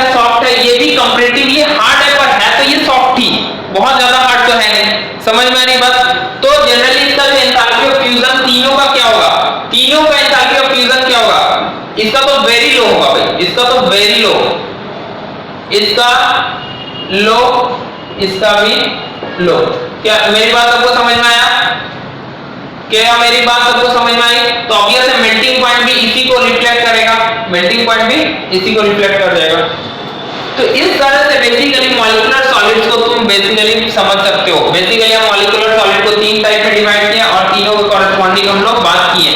है, ये भी कंपैरेटिवली हार्ड है, पर है तो ये सॉफ्ट ही, बहुत ज्यादा हार्ड तो है नहीं। समझ में आ रही बात? तो जनरली इसका जो एंथैल्पी ऑफ फ्यूजन तीनों का क्या होगा? तीनों का एंथैल्पी ऑफ फ्यूजन क्या होगा? इसका तो वेरी लो होगा भाई, इसका तो वेरी लो, इसका लो इसका भी लो। क्या मेरी बात सबको समझ में आया? क्या मेरी बात सबको समझ में आई? तो ऑब्वियस है मेल्टिंग पॉइंट भी इसी को रिफ्लेक्ट करेगा, मेल्टिंग पॉइंट भी इसी को रिफ्लेक्ट कर जाएगा। तो इस तरह से बेसिकली मॉलिक्यूलर सॉलिड्स को तुम बेसिकली समझ सकते हो। बेसिकली हम मॉलिक्यूलर सॉलिड को 3 टाइप में डिवाइड किया और तीनों के कॉरेस्पॉन्डिंग हम लोग बात किए।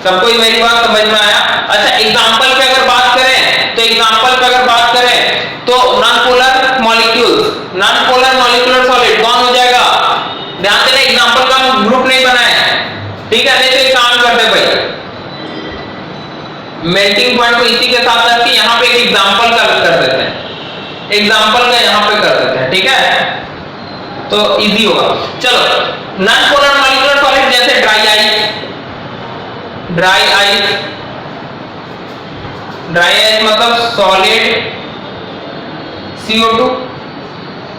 सबको ये मेरी बात समझ में आया? अच्छा, एग्जांपल पे अगर बात करें तो एग्जांपल पे अगर बात करें तो non polar molecules, non polar molecular solid कौन हो जाएगा? ध्यान देना, एग्जांपल का हम ग्रुप नहीं बनाए, ठीक है? नहीं तो एक काम करते भाई, मेल्टिंग पॉइंट को इसी के साथ रख के यहां पे एक एग्जांपल का कर देते हैं, एग्जांपल का यहां पे कर देते हैं, ठीक है? तो इजी होगा। चलो, नॉन पोलर मॉलिक्यूलर सॉलिड जैसे dry ice, dry ice, dry ice मतलब सॉलिड CO2,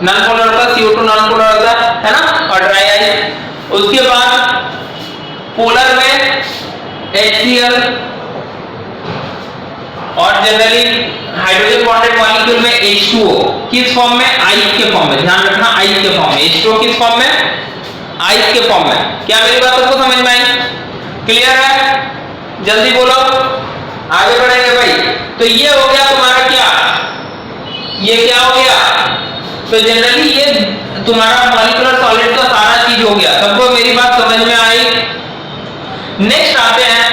नॉन पोलर होता है, CO2 नॉन पोलर होता है ना, और ड्राई आइस। उसके बाद पोलर में HCl और जनरली हाइड्रोजन बॉन्डेड मॉलिक्यूल में H2O, किस फॉर्म में? आइस के फॉर्म में। ध्यान रखना, आइस के फॉर्म में। H2O किस फॉर्म में? आइस के फॉर्म में। क्या मेरी बात सबको समझ में आई? क्लियर है? जल्दी बोलो, आगे बढ़ेंगे भाई। तो ये हो गया तुम्हारा क्या, ये क्या हो गया? तो जनरली ये तुम्हारा मॉलिक्यूलर सॉलिड का सारा चीज हो गया। सबको मेरी बात समझ में आई? नेक्स्ट आते हैं,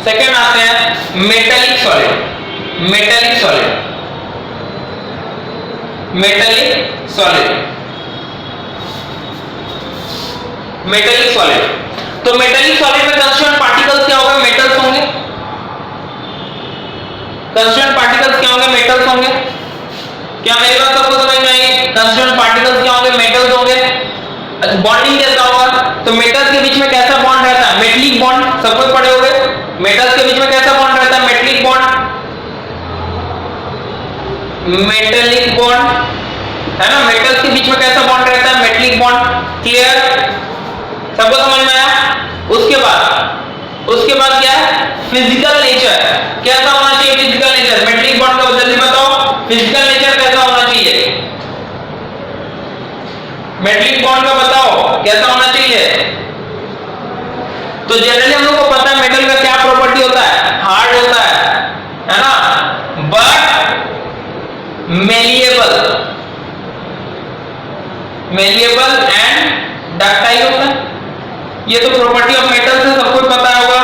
सेकंड आते हैं metallic solid. Metallic solid, metallic solid, metallic solid. तो मेटेलिक सॉलिड में कंस्टिट्यूएंट पार्टिकल्स क्या होंगे? मेटल्स होंगे। कंस्टिट्यूएंट पार्टिकल्स क्या होंगे? मेटल्स होंगे। क्या मेरी बात सबको समझ में आई? कंस्टिट्यूएंट पार्टिकल्स क्या होंगे? मेटल्स होंगे। बॉन्डिंग कैसा होगा? तो मेटल्स के बीच में कैसा बॉन्ड रहता है? मेटलिक बॉन्ड, सबको पढ़े होंगे। मेटल्स के बीच में कैसा बॉन्ड रहता है? मेटलिक बॉन्ड, मेटलिक बॉन्ड है ना। मेटल्स के बीच में कैसा बॉन्ड रहता है? Metallic bond. क्लियर? सबको समझ में आया? उसके बाद क्या है? फिजिकल नेचर कैसा होना चाहिए? फिजिकल नेचर मेटलिक बॉन्ड का जल्दी बताओ, फिजिकल नेचर कैसा होना चाहिए? मेटलिक बॉन्ड का बताओ कैसा होना चाहिए? तो जनरली हम लोग को पता है मेटल का क्या प्रॉपर्टी होता है? हार्ड होता है ना, but malleable, malleable and ductile होता है। ये तो प्रॉपर्टी ऑफ मेटल से सबको पता होगा।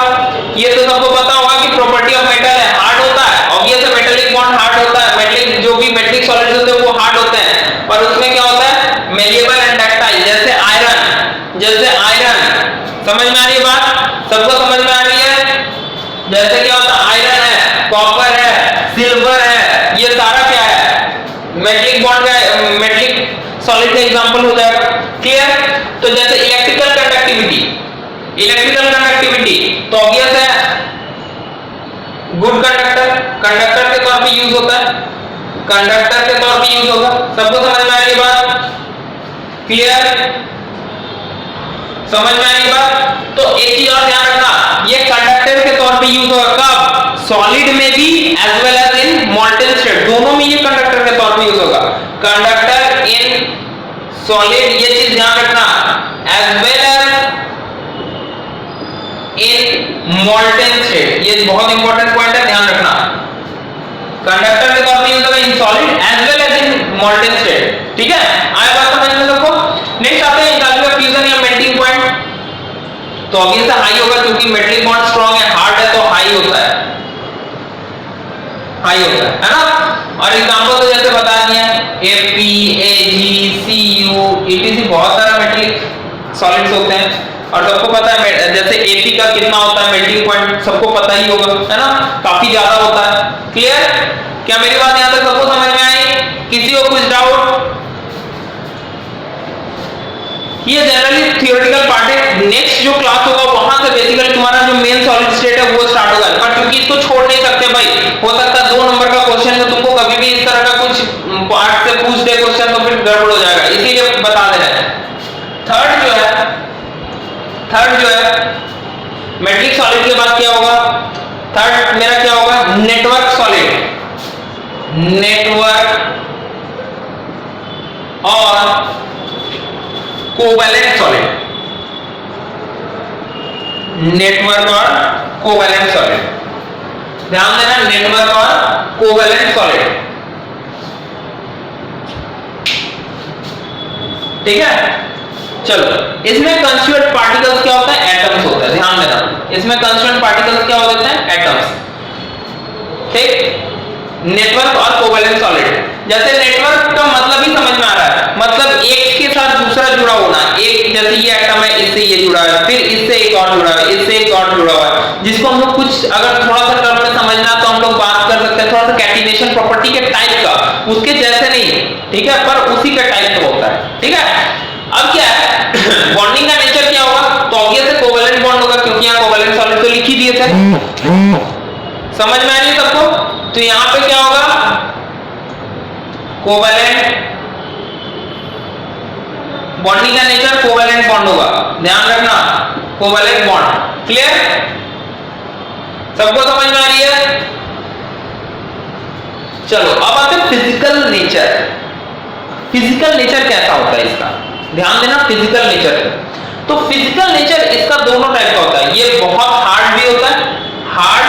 ये तो सबको पता होगा कि प्रॉपर्टी ऑफ मेटल है, हार्ड होता है। ऑब्वियस है मेटेलिक बॉन्ड हार्ड होता है। मेटलिक जो भी मेटलिक सॉलिड्स होते हैं वो हार्ड होते हैं, पर उसमें क्या होता है? Malleable and ductile. जैसे आयरन, जैसे आयरन, समझ में आ रही है बात? सबको समझ में आ रही है? जैसे क्या होता है? आयरन है, कॉपर है, सिल्वर है, ये सारा क्या है? मेटलिक बॉन्ड का, मेटलिक सॉलिड का एग्जांपल हो जाएगा। क्लियर? तो जैसे इलेक्ट्रिकल कंडक्टिविटी, इलेक्ट्रिकल कंडक्टिविटी तो ऑब्वियस है गुड कंडक्टर, कंडक्टर के तौर पे यूज होता है, कंडक्टर के तौर पे यूज होगा। सबको समझ में आ रही है बात? क्लियर? समझ में आ रही बात? तो एक चीज और ध्यान रखना, ये कंडक्टर के तौर पे यूज होगा कब? सॉलिड में भी as well as in molten state, दोनों में ये कंडक्टर के तौर पे यूज होगा। कंडक्टर इन सॉलिड, ये चीज ध्यान रखना, as well as in molten state, ये बहुत इंपॉर्टेंट पॉइंट है, ध्यान रखना। कंडक्टर के तौर पे यूज होगा in solid as well as in molten state. ठीक है, आया बात समझ में सबको? नेक्स्ट आते हैं एंथैल्पी ऑफ फ्यूजन या मेल्टिंग पॉइंट। तो ऑब्वियस हाई होगा क्योंकि मेटलिक बॉन्ड स्ट्रांग है, हार्ड है, तो हाई होता है, हाई होता है ना। और एग्जांपल तो जैसे बता दिए Fe, Ag, Cu, etc, बहुत सारा मेटलिक सॉलिड्स होते हैं और सबको पता है जैसे Ap का कितना होता है मेल्टिंग पॉइंट, सबको पता ही होगा, है ना, काफी ज्यादा होता है। क्लियर? क्या मेरी बात यहां तक सबको समझ में आई? किसी को कुछ डाउट? ये जनरली थियोरेटिकल पार्ट है। नेक्स्ट जो क्लास होगा वहां से बेसिकली तुम्हारा जो मेन सॉलिड स्टेट है वो स्टार्ट होगा। पर क्योंकि इसको छोड़ नहीं सकते भाई, हो सकता है 2 नंबर का क्वेश्चन है, तुमको कभी भी इस तरह का कुछ पार्ट से पूछ दे क्वेश्चन तो फिर गड़बड़ हो जाएगा, इसीलिए बता दे रहे हैं। थर्ड जो है मेटलिक सॉलिड के बाद क्या होगा? थर्ड मेरा क्या होगा? नेटवर्क सॉलिड, नेटवर्क और कोवैलेंट सॉलिड, नेटवर्क और कोवैलेंट सॉलिड, ध्यान देना, नेटवर्क और कोवैलेंट सॉलिड, ठीक है। चलो, इसमें कंस्टिट्यूएंट पार्टिकल्स क्या होता है, एटम्स होता है, ध्यान देना, इसमें कंस्टिट्यूएंट पार्टिकल्स क्या होते हैं, एटम्स, ठीक। नेटवर्क और कोवैलेंट सॉलिड, जैसे नेटवर्क का मतलब ही समझ में आ रहा है, मतलब एक के साथ दूसरा जुड़ा होना, एक जैसे ये एटम है, इससे ये जुड़ा है, फिर इससे एक और जुड़ा है, इससे एक और जुड़ा हुआ है, जिसको हम लोग कुछ अगर थोड़ा सा टर्म में समझना तो हम लोग बात कर सकते हैं थोड़ा सा कैटिनेशन प्रॉपर्टी के टाइप का, उसके जैसे नहीं, ठीक है, पर उसी का टाइप का होता है, ठीक है। अब क्या है बॉन्डिंग का नेचर क्या होगा, तो ऑब्वियस है कोवैलेंट बॉन्ड होगा, क्योंकि यहाँ कोवैलेंट सॉलिड तो लिख ही दिए थे, समझ में आ रही है सबको। तो यहां पे क्या होगा, कोवैलेंट बॉन्डिंग का नेचर कोवैलेंट बॉन्ड होगा, ध्यान रखना, कोवैलेंट बॉन्ड, क्लियर, सबको समझ में आ रही है। चलो अब आते हैं फिजिकल नेचर। फिजिकल नेचर कैसा होता है इसका, ध्यान देना, फिजिकल नेचर। तो फिजिकल नेचर इसका दोनों टाइप का होता है, ये बहुत हार्ड भी होता है, हार्ड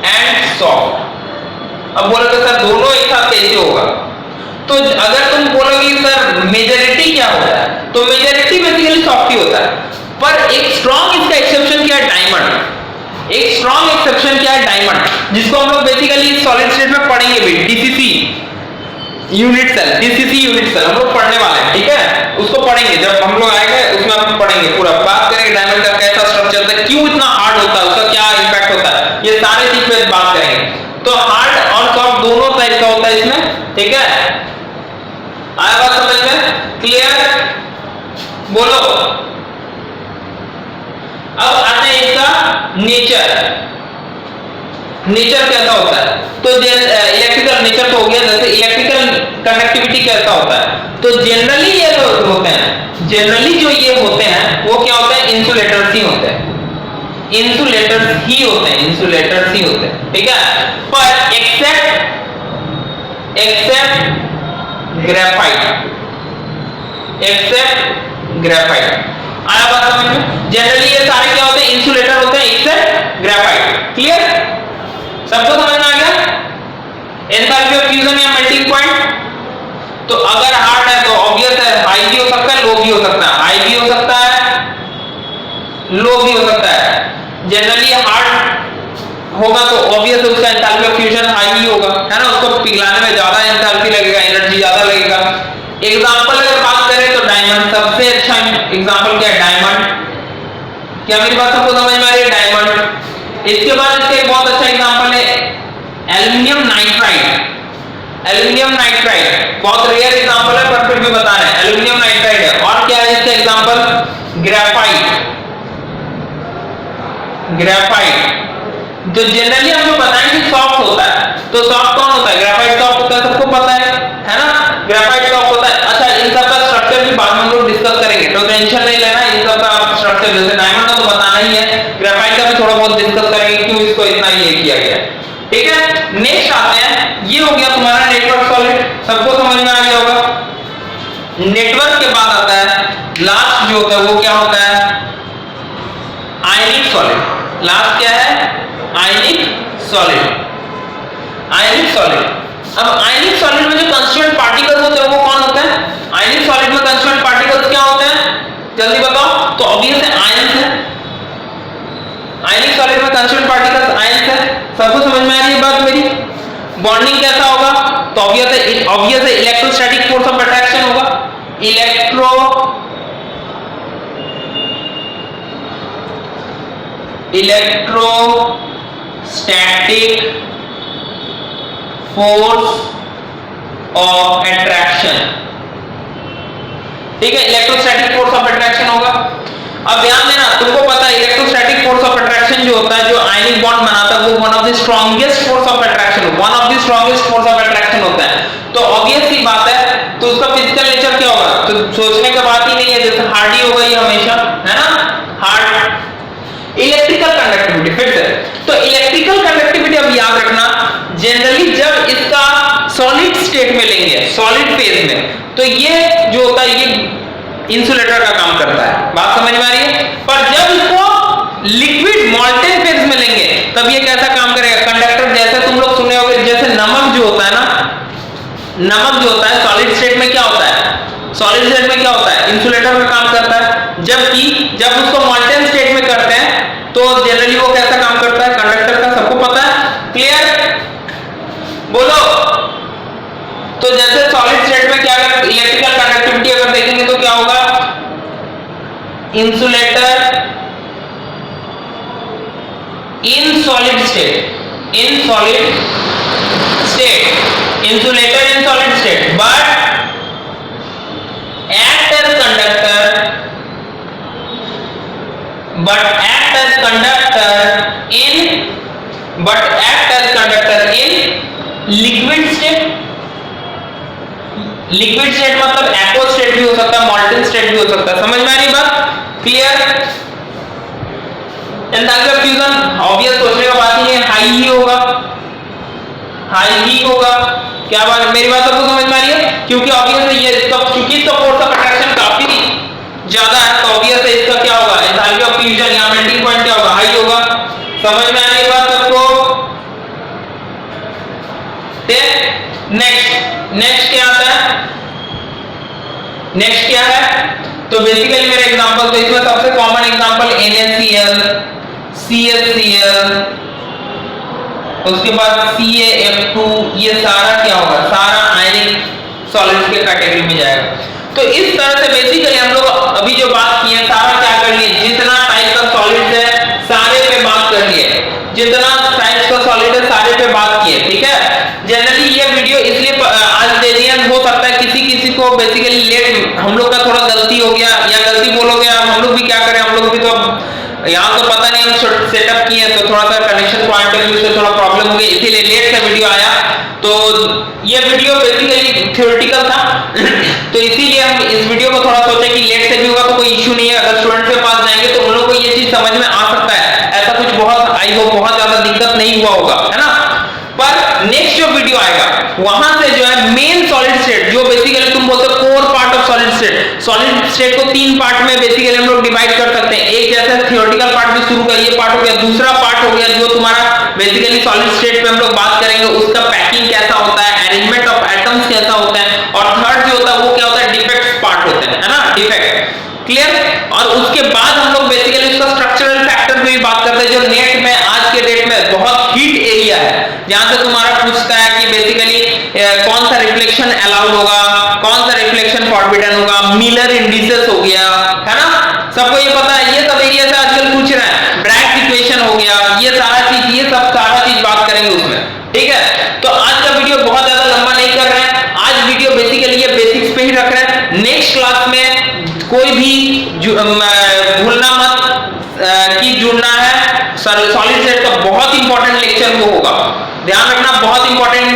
एंड सॉफ्ट। अब बोलोगे सर दोनों एक साथ कैसे होगा, तो अगर तुम बोलोगे सर मेजॉरिटी क्या होता है, तो मेजॉरिटी बेसिकली सॉफ्ट ही होता है, पर एक स्ट्रॉन्ग इसका एक्सेप्शन क्या है, डायमंड। एक स्ट्रॉन्ग एक्सेप्शन क्या है, डायमंड, जिसको हम लोग बेसिकली सॉलिड स्टेट में पढ़ेंगे भी, DCC unit cell, DCC unit cell हम लोग पढ़ने वाले हैं, ठीक है, उसको पढ़ेंगे जब हम लोग आएंगे, उसमें हम पढ़ेंगे पूरा, बात करेंगे डायमंड का कैसा स्ट्रक्चर होता है, क्यों इतना हार्ड होता है, उसका क्या इंपैक्ट होता है, ये सारे चीज पे बात करेंगे। तो हार्ड और सॉफ्ट दोनों टाइप का होता है इसमें, ठीक है, आया बात समझ में, क्लियर, बोलो। अब आते हैं इसका नेचर, नेचर कैसा होता है, तो इलेक्ट्रिकल नेचर तो हो गया, जैसे इलेक्ट्रिकल कंडक्टिविटी कैसा होता है, तो जनरली ये जो होते हैं, जनरली जो ये होते हैं वो क्या होते हैं, इंसुलेटर्स ही होते हैं, इंसुलेटर्स ही होते हैं, इंसुलेटर्स ही होते हैं, ठीक है, पर एक्सेप्ट ग्रेफाइट, एक्सेप्ट ग्रेफाइट, आया बात समझ में। जनरली ये सारे क्या होते हैं, इंसुलेटर होते हैं एक्सेप्ट ग्रेफाइट, क्लियर, सबको समझ में आ गया। एंथैल्पी ऑफ फ्यूजन या मेल्टिंग पॉइंट, तो अगर हार्ड है तो ऑब्वियस है हाई भी हो सकता है, लो भी हो सकता है, हाई भी हो सकता है, लो भी हो सकता है। जनरली हार्ड होगा तो ऑब्वियस उसका एंथैल्पी ऑफ फ्यूजन हाई ही होगा, है ना, उसको पिघलाने में ज्यादा एंथैल्पी लगेगा, एनर्जी ज्यादा लगेगा। एग्जांपल अगर बात करें तो डायमंड सबसे अच्छा एग्जांपल क्या है, डायमंड, क्या मेरी बात सबको समझ में आ रही है, डायमंड। इसके बाद इसका एक बहुत अच्छा एग्जांपल है एल्युमिनियम नाइट्राइड, एल्युमिनियम नाइट्राइड बहुत रेयर एग्जांपल है पर फिर भी बता रहे हैं, एल्युमिनियम नाइट्राइड है। और क्या है इसका एग्जांपल, ग्रेफाइट, ग्रेफाइट, तो जनरली हमको बताएं कि सॉफ्ट होता है, तो सॉफ्ट कौन होता है, ग्रेफाइट सॉफ्ट होता है, सबको पता है ना, ग्रेफाइट सॉफ्ट होता है। अच्छा, इन सब का स्ट्रक्चर भी बाद में हम लोग डिस्कस करेंगे, तो टेंशन नहीं लेना, इन सब का स्ट्रक्चर जैसे डायमंड का तो बताना ही है, ग्रेफाइट का भी थोड़ा बहुत डिस्कस करेंगे क्यों इसको इतना ये किया गया है, ठीक है। नेक्स्ट आते हैं, ये हो गया तुम्हारा नेटवर्क सॉलिड, सबको समझ में आ गया होगा। नेटवर्क के बाद आता है लास्ट जो होता है वो क्या होता है, आयनिक सॉलिड। लास्ट क्या है, आयनिक सॉलिड, आयनिक सॉलिड। अब आयनिक सॉलिड में जो कंस्टिट्यूएंट पार्टिकल्स होते हैं वो कौन होते हैं, आयनिक सॉलिड में कंस्टिट्यूएंट पार्टिकल्स क्या होते हैं, जल्दी बताओ, तो ऑब्वियस है आयंस है, आयनिक सॉलिड में कंस्टिट्यूएंट पार्टिकल्स आयंस है, सबको समझ में आ रही है बात मेरी। बॉन्डिंग कैसा होगा, तो ऑब्वियस है इलेक्ट्रोस्टैटिक फोर्स ऑफ अट्रैक्शन होगा, इलेक्ट्रोस्टैटिक फोर्स ऑफ अट्रैक्शन, ठीक है, इलेक्ट्रोस्टैटिक फोर्स ऑफ अट्रैक्शन होगा। अब ध्यान देना, तुमको पता है इलेक्ट्रोस्टैटिक फोर्स ऑफ अट्रैक्शन जो होता है, जो आयनिक बॉन्ड बनाता है, वो one of the strongest force of attraction, one of the strongest force of attraction होता है। तो ऑब्वियस सी बात है, तो उसका फिजिकल नेचर क्या होगा, तो सोचने की बात ही नहीं है, जैसे हार्ड ही होगा ये हमेशा, है ना, हार्ड। इलेक्ट्रिकल कंडक्टिविटी, फिर से तो इलेक्ट्रिकल कंडक्टिविटी अब याद रखना, जनरली जब इसका सॉलिड स्टेट में लेंगे, सॉलिड फेज में, तो ये जो होता है ये इंसुलेटर का काम करता है। बात समझ में आ रही है? पर जब इसको लिक्विड मॉल्टेन फेज में लेंगे तब ये कैसा काम करेगा? कंडक्टर, जैसे तुम लोग सुने होंगे, जैसे नमक जो होता है ना, नमक जो होता है सॉलिड स्टेट में क्या होता है? सॉलिड स्टेट में क्या होता है? इंसुलेटर का काम करता है। जबकि जब उसको मॉल्टेन स्टेट में करते हैं तो जनरली वो कैसा काम करता है? कंडक्टर का। सबको पता है? क्लियर? बोलो। तो जैसे सॉलिड स्टेट में क्या अगर इलेक्ट्रिकल कंडक्टिविटी अगर देखेंगे तो क्या होगा? Insulator in solid state, in solid state, insulator in solid state, but act as conductor, but act as conductor in liquid state। Liquid state मतलब एक्वा स्टेट भी हो सकता है, मॉल्टेन स्टेट भी हो सकता है। समझ में आ रही बात? Clear? Enthalpy of fusion obvious सोचने का बात ही है, हाई ही होगा, हाई ही होगा। क्या बात, मेरी बात सबको समझ में आ रही है? क्योंकि ऑब्वियस ये क्योंकि इसका फोर्स ऑफ अट्रैक्शन काफी ज्यादा है तो ऑब्वियस है इसका क्या होगा? एंथैल्पी ऑफ फ्यूजन या मेल्टिंग पॉइंट क्या होगा? हाई होगा। समझ में आ रही बात सबको? नेक्स्ट क्या आता है? नेक्स्ट क्या है? तो बेसिकली मेरा एग्जांपल, तो इसमें सबसे कॉमन एग्जांपल NaCl, CaCl, उसके बाद CaF2, ये सारा क्या होगा? सारा आयनिक सॉलिड्स के कैटेगरी में जाएगा। तो इस तरह से बेसिकली हम लोग अभी जो बात की है सारा क्या कर लिए? जितना टाइप का सॉलिड्स है सारे पे बात कर लिए, जितना टाइप्स का सॉलिड है सारे पे बात किए। ठीक है? जनरली ये वीडियो इसलिए आज दे दिया, हो सकता है किसी को बेसिकली लेट, हम लोग का थोड़ा गलती हो गया या गलती बोलोगे आप, हम लोग भी क्या करें, हम लोग भी तो यहाँ तो पता नहीं हम सेटअप किए तो थोड़ा सा कनेक्शन पॉइंट ऑफ व्यू से थोड़ा प्रॉब्लम हो गई, इसीलिए लेट से वीडियो आया। तो ये वीडियो बेसिकली थ्योरेटिकल था तो इसीलिए हम इस वीडियो को थोड़ा सोचे कि लेट से भी होगा तो कोई इश्यू नहीं है, अगर स्टूडेंट के पास जाएंगे तो उन लोगों को ये चीज समझ में आ सकता है, ऐसा कुछ बहुत आई होप बहुत ज्यादा दिक्कत नहीं हुआ होगा, है ना। पर नेक्स्ट जो वीडियो आएगा वहां से जो है मेन सॉलिड स्टेट, जो बेसिकली तुम बोलते हो core part of solid state, solid state को तीन पार्ट में बेसिकली हम लोग डिवाइड कर सकते हैं। एक जैसे थियोरेटिकल पार्ट भी शुरू का ये पार्ट हो गया, दूसरा पार्ट हो गया जो तुम्हारा बेसिकली सॉलिड स्टेट पे हम लोग बात करेंगे उसका पैकिंग कैसा होता है, अरेंजमेंट ऑफ एटम्स कैसा होता है, और थर्ड जो होता है वो क्या होता है, डिफेक्ट्स पार्ट होते हैं, है ना, डिफेक्ट। क्लियर? और उसके बाद हम लोग बेसिकली उसका स्ट्रक्चरल फैक्टर पे भी बात करते हैं, जो नेट में आज के डेट में बहुत हीट एरिया है, जहां से तुम्हारा पूछता है कि बेसिकली कौन सा रिफ्लेक्शन अलाउड होगा, कौन सा रिफ्लेक्शन फॉरबिडन होगा, मिलर इंडिसेस हो गया, है ना, सबको ये पता है, ये सब एरिया से आजकल पूछ रहे हैं, ब्रैग्स इक्वेशन हो गया, ये सारा चीज, ये सब सारा चीज बात करेंगे उसमें। ठीक है? तो आज का वीडियो बहुत ज्यादा लंबा नहीं कर रहे हैं, आज वीडियो बेसिकली ये बेसिक्स पे ही रख रहे हैं। नेक्स्ट क्लास में कोई भी भूलना मत कि जुड़ना है, सॉलिड स्टेट का बहुत इंपॉर्टेंट लेक्चर वो होगा, ध्यान रखना, बहुत इंपॉर्टेंट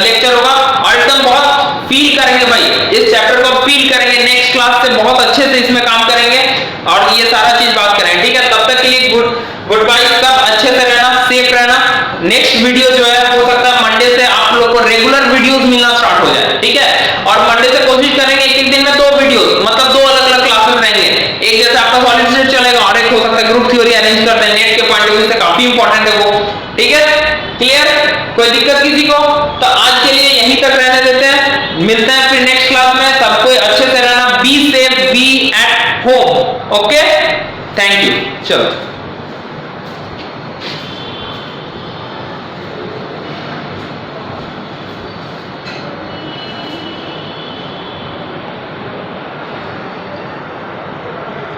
लेक्चर होगा और एकदम बहुत फील करेंगे भाई, इस चैप्टर को फील करेंगे, नेक्स्ट क्लास से बहुत अच्छे से इसमें काम करेंगे और ये सारा चीज बात करेंगे। ठीक है? तब तक के लिए गुड बाय, सब अच्छे से रहना, सेफ रहना। नेक्स्ट वीडियो जो है हो सकता है मंडे से आप लोग को रेगुलर वीडियोस मिलना स्टार्ट हो जाए। ठीक है? और मंडे से कोशिश करेंगे एक दिन में 2 वीडियोस, मतलब 2 अलग-अलग क्लासेस रहेंगे, एक जैसे आपका सॉलिड स्टेट चलेगा और एक हो सकता है ग्रुप थ्योरी अरेंज करते हैं, नेट के पॉइंट ऑफ व्यू से काफी इंपॉर्टेंट है वो। ठीक है? क्लियर? कोई दिक्कत किसी को? तो आज के लिए यहीं तक रहने देते हैं, मिलते हैं फिर नेक्स्ट क्लास में। सबको अच्छे से रहना, be safe, be at home. Okay, thank you. चलो।